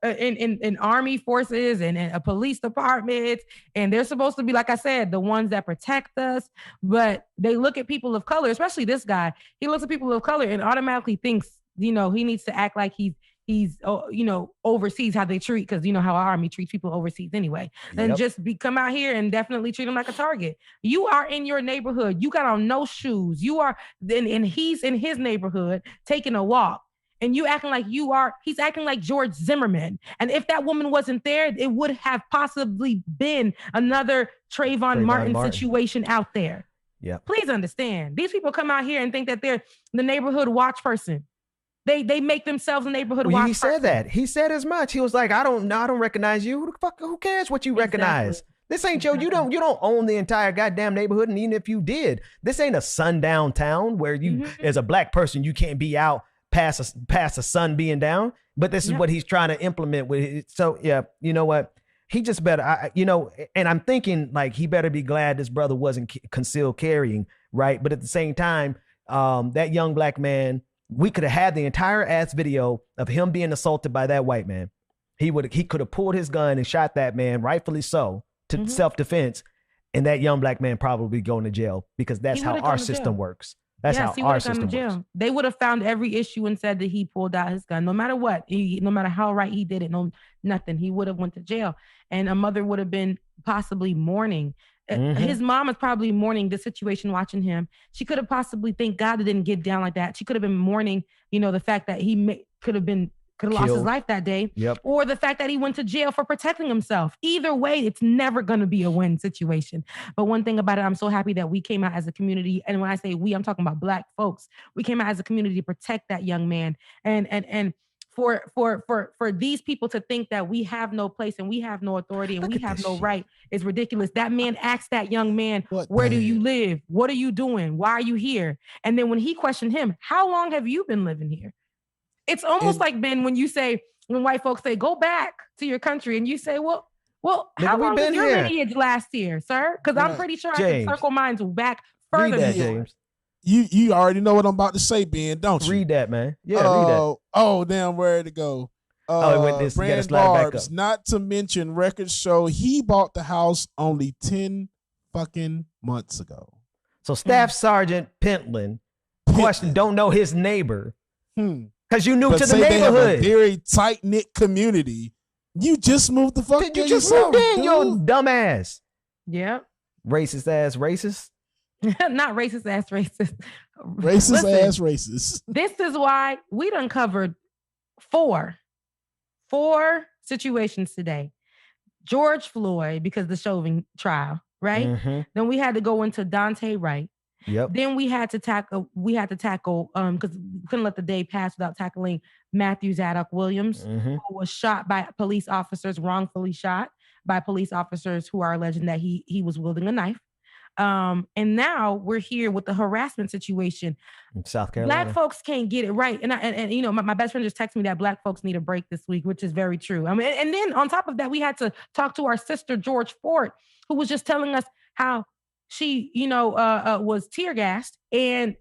in army forces and in a police department, and they're supposed to be, like I said, the ones that protect us. But they look at people of color, especially this guy. He looks at people of color and automatically thinks, he needs to act like he's overseas, how they treat, because you know how our army treats people overseas anyway. Then just come out here and definitely treat them like a target. You are in your neighborhood. You got on no shoes. You are and he's in his neighborhood taking a walk. And you acting like he's acting like George Zimmerman. And if that woman wasn't there, it would have possibly been another Trayvon Martin situation out there. Yeah. Please understand. These people come out here and think that they're the neighborhood watch person. They make themselves a neighborhood watch. He said that. He said as much. He was like, I don't recognize you. Who the fuck? Who cares what you recognize? This ain't you don't own the entire goddamn neighborhood. And even if you did, this ain't a sundown town where you, as a black person, you can't be out past the sun being down. But this is what he's trying to implement with it. So yeah, you know what? He just better, and I'm thinking like he better be glad this brother wasn't concealed carrying, right? But at the same time, that young black man, we could have had the entire ass video of him being assaulted by that white man. He could have pulled his gun and shot that man, rightfully so, to self-defense, and that young black man probably going to jail, because that's how our system works. That's how our system works. They would have found every issue and said that he pulled out his gun, no matter what, no matter how right he did it, nothing. He would have went to jail, and a mother would have been possibly mourning. His mom is probably mourning the situation, watching him. She could have possibly, thank God it didn't get down like that. She could have been mourning, the fact that he could have lost his life that day, or the fact that he went to jail for protecting himself. Either way, it's never going to be a win situation. But one thing about it, I'm so happy that we came out as a community. And when I say we, I'm talking about black folks. We came out as a community to protect that young man. And for these people to think that we have no place and we have no authority and we have no right is ridiculous. That man asked that young man, where do you live? What are you doing? Why are you here? And then when he questioned him, how long have you been living here? It's almost like, Ben, when white folks say, go back to your country, and you say, well, how long did your lineage last here, sir? Because I'm pretty sure I can circle mine back further than yours. You already know what I'm about to say, Ben, don't you? Read that, man. Yeah, read that. Oh, damn, where to go? Brand Barbs, not to mention records show he bought the house only 10 fucking months ago. So Staff Sergeant Pentland, question, don't know his neighbor. Because you new to the neighborhood. They have a very tight-knit community. You just moved the fuck in. You just moved in, yo dumbass. Yeah. Racist ass racist. Not racist ass racist. Racist ass racist. This is why we done covered four situations today. George Floyd, because the Chauvin trial, right? Then we had to go into Daunte Wright. Yep. Then we had to tackle because we couldn't let the day pass without tackling Matthew Zadok Williams, who was shot by police officers, wrongfully shot by police officers who are alleging that he was wielding a knife. And now we're here with the harassment situation. In South Carolina. Black folks can't get it right. And you know, my best friend just texted me that Black folks need a break this week, which is very true. I mean, and then on top of that, we had to talk to our sister, George Ford, who was just telling us how she, you know, was tear gassed and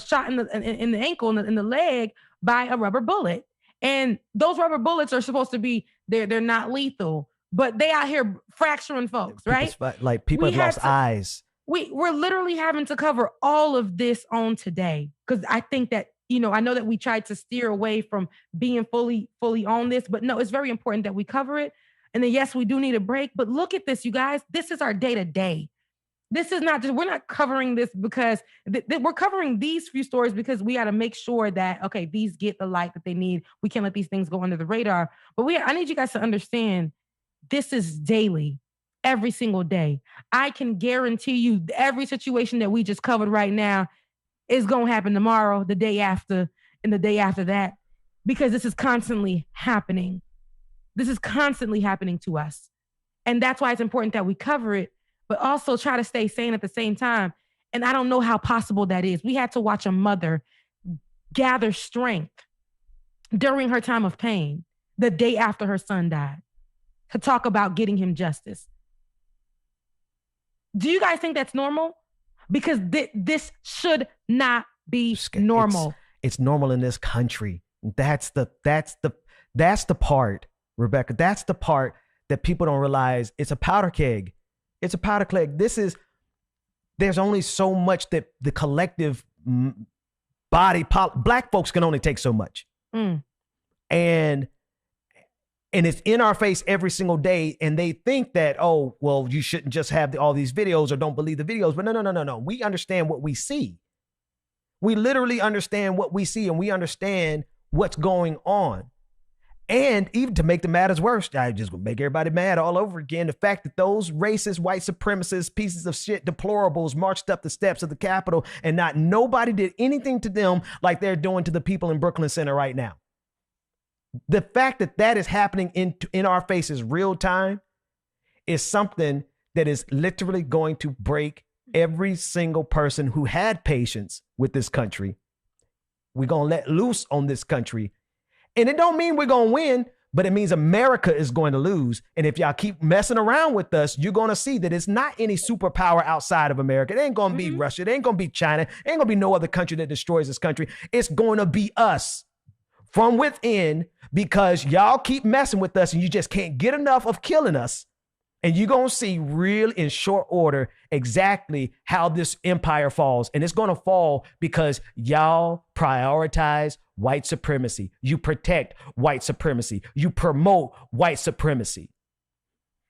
shot in the ankle and in the leg by a rubber bullet. And those rubber bullets are supposed to be, they're not lethal, but they out here fracturing folks, right? Like people have lost eyes. We're literally having to cover all of this on today. Because I think that, you know, I know that we tried to steer away from being fully on this, but no, it's very important that we cover it. And then yes, we do need a break, but look at this, you guys. This is our day-to-day. This is not just, we're not covering this because we're covering these few stories because we got to make sure that, okay, these get the light that they need. We can't let these things go under the radar. But I need you guys to understand this is daily, every single day. I can guarantee you every situation that we just covered right now is going to happen tomorrow, the day after, and the day after that, because this is constantly happening. This is constantly happening to us. And that's why it's important that we cover it, but also try to stay sane at the same time. And I don't know how possible that is. We had to watch a mother gather strength during her time of pain, the day after her son died, to talk about getting him justice. Do you guys think that's normal? Because this should not be normal. It's normal in this country. That's the part, Rebecca. That's the part that people don't realize. It's a powder keg. It's a powder keg. There's only so much that the collective body, Black folks can only take so much. And it's in our face every single day. And they think that, oh, well, you shouldn't just have all these videos or don't believe the videos. But no. We understand what we see. We literally understand what we see and we understand what's going on. And even to make the matters worse, I just gonna make everybody mad all over again. The fact that those racist, white supremacist pieces of shit, deplorables, marched up the steps of the Capitol and nobody did anything to them like they're doing to the people in Brooklyn Center right now. The fact that is happening in our faces real time is something that is literally going to break every single person who had patience with this country. We're going to let loose on this country. And it don't mean we're going to win, but it means America is going to lose. And if y'all keep messing around with us, you're going to see that it's not any superpower outside of America. It ain't going to be Russia. It ain't going to be China. It ain't going to be no other country that destroys this country. It's going to be us from within, because y'all keep messing with us and you just can't get enough of killing us. And you're going to see real in short order exactly how this empire falls. And it's going to fall because y'all prioritize white supremacy. You protect white supremacy. You promote white supremacy.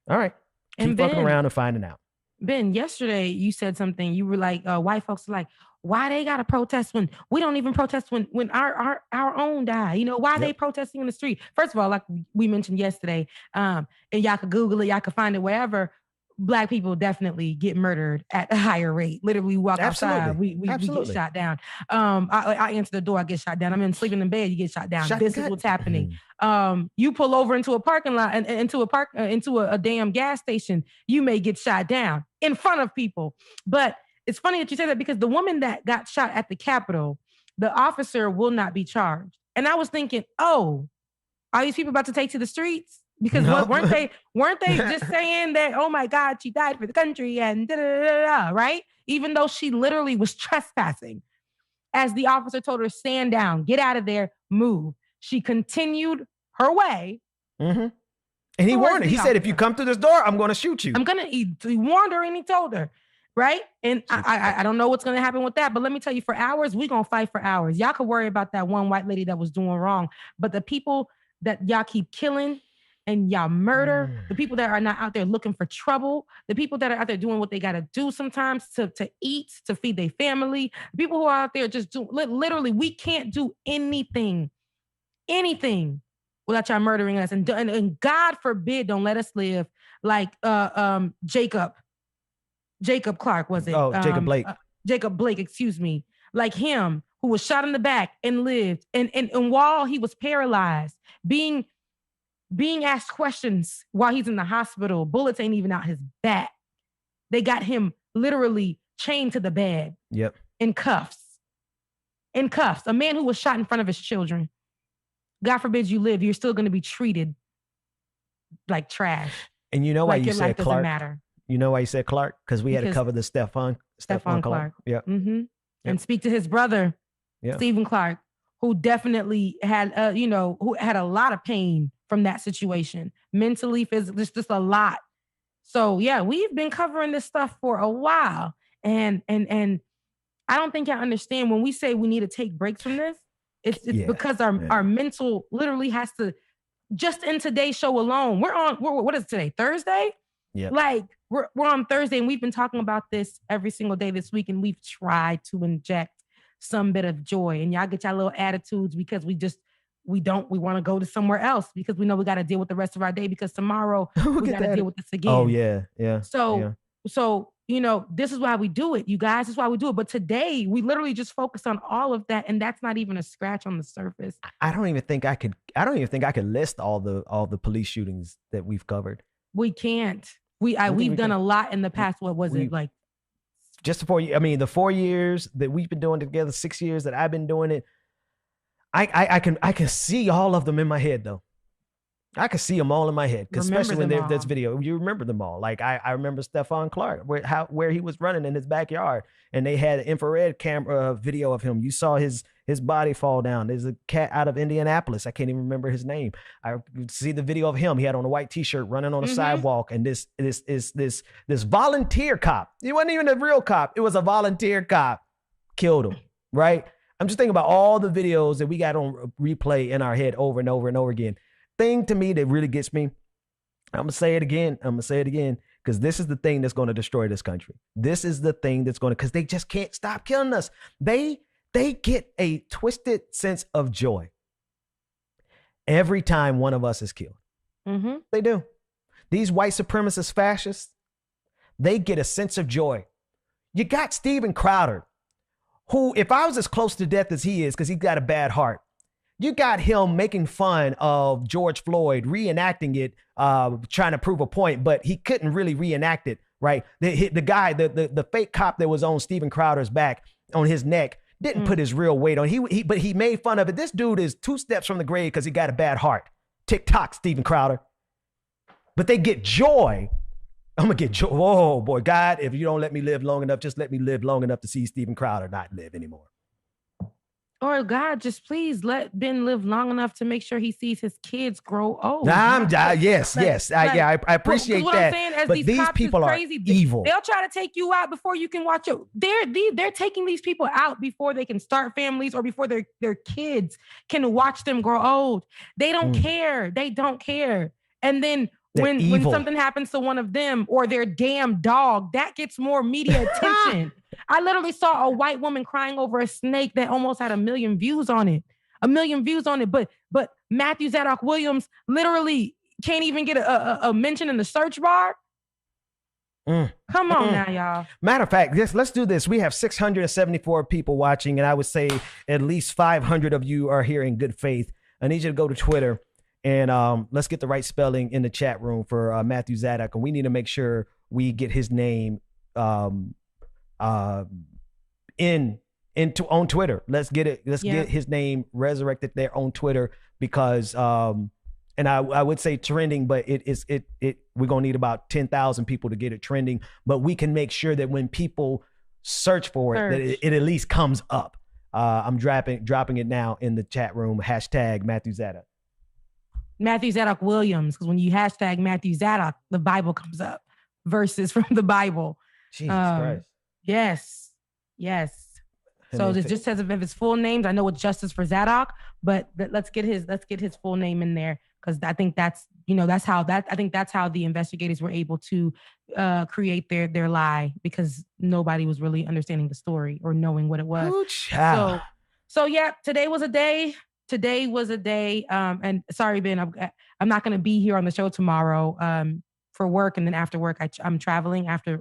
All right. Keep fucking around and finding out. Ben, yesterday you said something. You were like, white folks are like, why they gotta protest when we don't even protest when our own die? You know, why they protesting in the street? First of all, like we mentioned yesterday, and y'all could Google it, y'all could find it wherever. Black people definitely get murdered at a higher rate. Literally, we walk outside, we get shot down. I answer the door, I get shot down. I'm sleeping in bed, you get shot down. This is what's happening. You pull over into a parking lot and into a damn gas station, you may get shot down in front of people. But it's funny that you say that because the woman that got shot at the Capitol, the officer will not be charged. And I was thinking, oh, are these people about to take to the streets? Because weren't they just saying that, oh my God, she died for the country and da-da-da-da-da, right? Even though she literally was trespassing. As the officer told her, stand down, get out of there, move. She continued her way. Mm-hmm. And he warned her. He said, if you come through this door, I'm going to shoot you. He warned her and he told her. Right? And I don't know what's going to happen with that. But let me tell you, for hours, we're going to fight for hours. Y'all could worry about that one white lady that was doing wrong. But the people that y'all keep killing and y'all murder, the people that are not out there looking for trouble, the people that are out there doing what they got to do sometimes to eat, to feed their family, the people who are out there just literally, we can't do anything without y'all murdering us. And God forbid, don't let us live like Jacob Clark, was it? Oh, Jacob Blake. Jacob Blake, excuse me. Like him, who was shot in the back and lived. And while he was paralyzed, being asked questions while he's in the hospital, bullets ain't even out his back. They got him literally chained to the bed. Yep. In cuffs. In cuffs. A man who was shot in front of his children. God forbid you live, you're still going to be treated like trash. And you know why like you said Clark? Matter. You know why you said Clark? Because we had to cover the Stephon Clark. Yeah. Mm-hmm. And speak to his brother, Stephen Clark, who definitely had, who had a lot of pain from that situation, mentally, physically, just a lot. So yeah, we've been covering this stuff for a while, and I don't think y'all understand when we say we need to take breaks from this. It's because our mental literally has to. Just in today's show alone, what is today? Thursday? Yeah. Like we're on Thursday, and we've been talking about this every single day this week, and we've tried to inject some bit of joy. And y'all get y'all little attitudes because we want to go to somewhere else because we know we got to deal with the rest of our day because tomorrow we got to deal with this again. Oh yeah. So this is why we do it, you guys. This is why we do it. But today we literally just focus on all of that, and that's not even a scratch on the surface. I don't even think I could list all the police shootings that we've covered. We can't. We've done a lot in the past. What was it like? Just the 4 years that we've been doing it together, 6 years that I've been doing it. I can see all of them in my head though. I can see them all in my head, especially when there's this video. You remember them all. Like I remember Stephon Clark, where he was running in his backyard, and they had an infrared camera video of him. You saw his body fall down. There's a cat out of Indianapolis. I can't even remember his name. I see the video of him. He had on a white T-shirt running on a sidewalk, and this volunteer cop. He wasn't even a real cop. It was a volunteer cop. Killed him. Right. I'm just thinking about all the videos that we got on replay in our head over and over and over again. Thing to me that really gets me, I'm gonna say it again, because this is the thing that's going to destroy this country. This is the thing that's going to, because they just can't stop killing us. They get a twisted sense of joy every time one of us is killed. Mm-hmm. They do. These white supremacist fascists, they get a sense of joy. You got Steven Crowder, who, if I was as close to death as he is, because he's got a bad heart, you got him making fun of George Floyd, reenacting it, trying to prove a point, but he couldn't really reenact it, right? The guy, the fake cop that was on Steven Crowder's back, on his neck, didn't put his real weight on. But he made fun of it. This dude is 2 steps from the grave because he got a bad heart. TikTok, Steven Crowder. But they get joy. I'm going to get joy. Oh, boy, God, if you don't let me live long enough, just let me live long enough to see Steven Crowder not live anymore. Or God, just please let Ben live long enough to make sure he sees his kids grow old. Yes. I appreciate what that. I'm saying, as but these people are crazy, evil. They'll try to take you out before you can watch it. They're taking these people out before they can start families or before their kids can watch them grow old. They don't care. They don't care. And then when something happens to one of them or their damn dog, that gets more media attention. I literally saw a white woman crying over a snake that almost had 1 million views on it. 1 million views on it. But Matthew Zadok Williams literally can't even get a mention in the search bar. Come on now, y'all. Matter of fact, let's do this. We have 674 people watching, and I would say at least 500 of you are here in good faith. I need you to go to Twitter and let's get the right spelling in the chat room for Matthew Zadok. And we need to make sure we get his name on Twitter. Let's get it. Let's get his name resurrected there on Twitter because and I would say trending, but we're gonna need about 10,000 people to get it trending. But we can make sure that when people search for it, that it at least comes up. I'm dropping it now in the chat room. Hashtag Matthew Zadok. Matthew Zadok Williams, because when you hashtag Matthew Zadok, the Bible comes up. Verses from the Bible. Jesus Christ. Yes. So it just says if his full names. I know it's Justice for Zadok, but let's get his full name in there because I think that's how the investigators were able to create their lie because nobody was really understanding the story or knowing what it was. So yeah, today was a day. And sorry, Ben, I'm not going to be here on the show tomorrow for work, and then after work I'm traveling after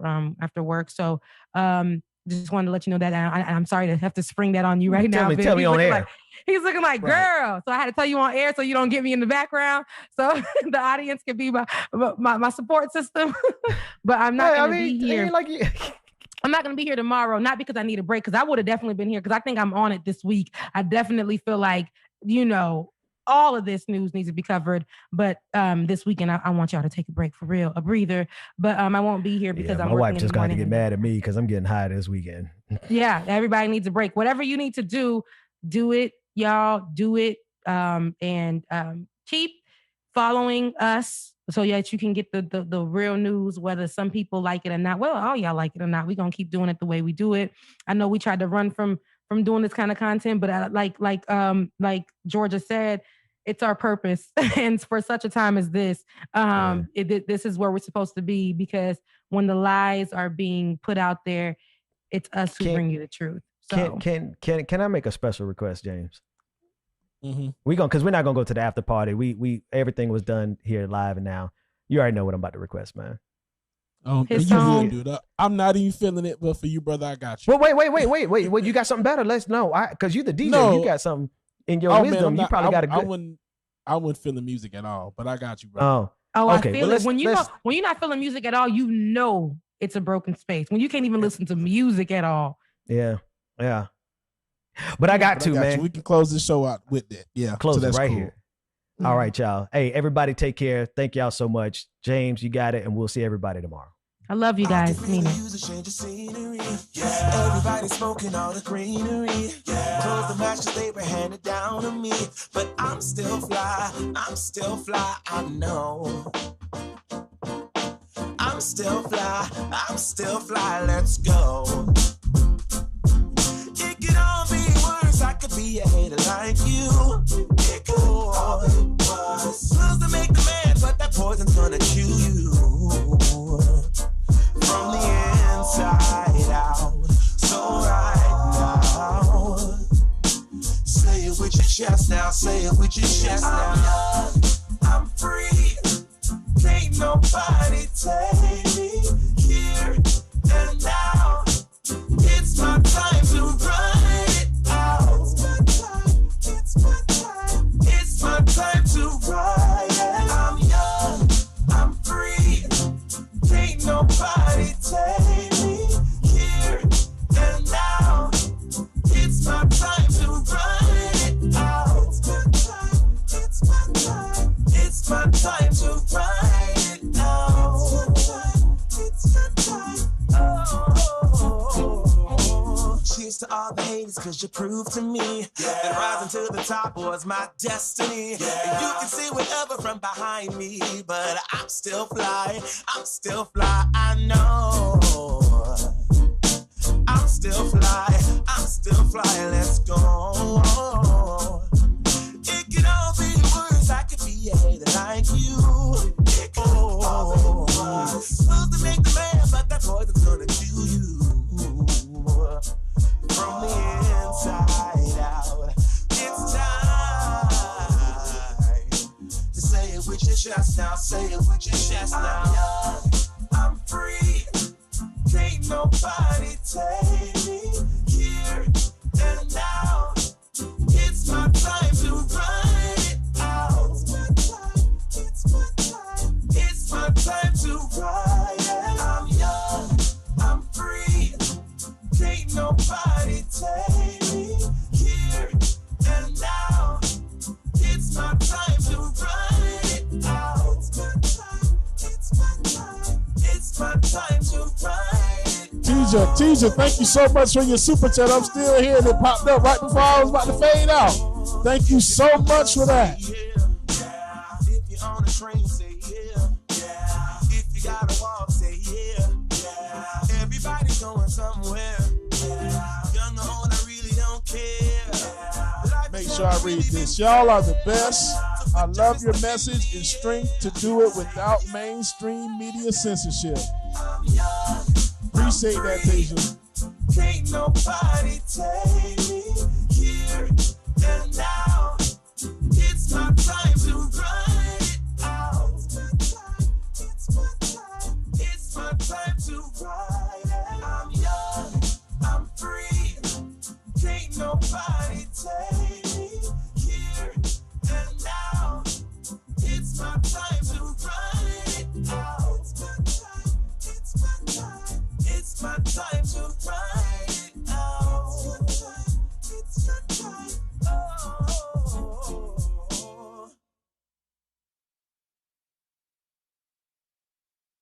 work. So just wanted to let you know that. I'm sorry to have to spring that on you right now. Tell me on air. He's looking like, girl. So I had to tell you on air so you don't get me in the background. So the audience can be my support system. But I'm not going to be here. I'm not going to be here tomorrow, not because I need a break, because I would have definitely been here, because I think I'm on it this week. I definitely feel like, all of this news needs to be covered. But this weekend, I want y'all to take a break, for real, a breather. But I won't be here because I'm my working wife just got to get mad at me because I'm getting high this weekend. Yeah, everybody needs a break. Whatever you need to do it, y'all. Do it. And keep following us so that you can get the real news, whether some people like it or not. Well, all y'all like it or not. We're going to keep doing it the way we do it. I know we tried to run from doing this kind of content, but like Georgia said, it's our purpose. And for such a time as this, this is where we're supposed to be, because when the lies are being put out there, it's us who bring you the truth. So can I make a special request, James? Mm-hmm. Because we're not gonna go to the after party. We everything was done here live and now. You already know what I'm about to request, man. His song. Dude, I'm not even feeling it, but for you, brother, I got you. Well, wait. You got something better? Let's know. Because you the DJ. No. You got something in your wisdom. You probably got a good. I wouldn't feel the music at all, but I got you, brother. Okay. I feel it. When you're not feeling music at all, it's a broken space. When you can't even listen to music at all. Yeah. But I got man. We can close this show out with that. Yeah. Close it right here. All right, y'all. Hey, everybody take care. Thank y'all so much. James, you got it. And we'll see everybody tomorrow. I love you guys. Mean it. Everybody smoking all the greenery. Close the matches, they were handed down to me. But I'm still fly. I know. I'm still fly. Let's go. It could all be worse. I could be a hater like you. It could all be worse. Pills to make the man, but that poison's gonna chew you from the inside out. So right now, say it with your chest now. I'm free. Can't nobody take me here and now. It's my time to run it out. It's my time to ride it. I'm young, I'm free. Can't nobody take me here and now. It's my time to run it out. It's my time to ride it out. It's my time. Cheers to all the haters, cause you proved to me that rising to the top was my destiny. And you can see whatever from behind me, but I'm still fly, I know. I'm still fly, let's go. It could all be worse, I could be a hater like you. It could all be worse. Supposed to make the man, but that poison's gonna chew you from the inside out. It's time to say it with your chest now. I'm free. Can't nobody take me here and now. It's my time to run it out. It's my time to ride it. I'm young, I'm free. Can't nobody take me here and now. It's my time to run it out. It's my time to ride it. Teaser, thank you so much for your super chat. I'm still here, and it popped up right before I was about to fade out. Thank you so much for that. If you're on a train, say yeah. If you gotta walk, say yeah. Everybody's going somewhere. Young or old, I really don't care. Make sure I read this. Y'all are the best. I love your message and strength to do it without mainstream media censorship. Appreciate that, Tasia. Can't nobody take me here and now. It's my time to run it out. It's my time to ride it. I'm young, I'm free. Can't nobody take me here and now. It's my time to run it out. It's my time. time to write it out. It's your time.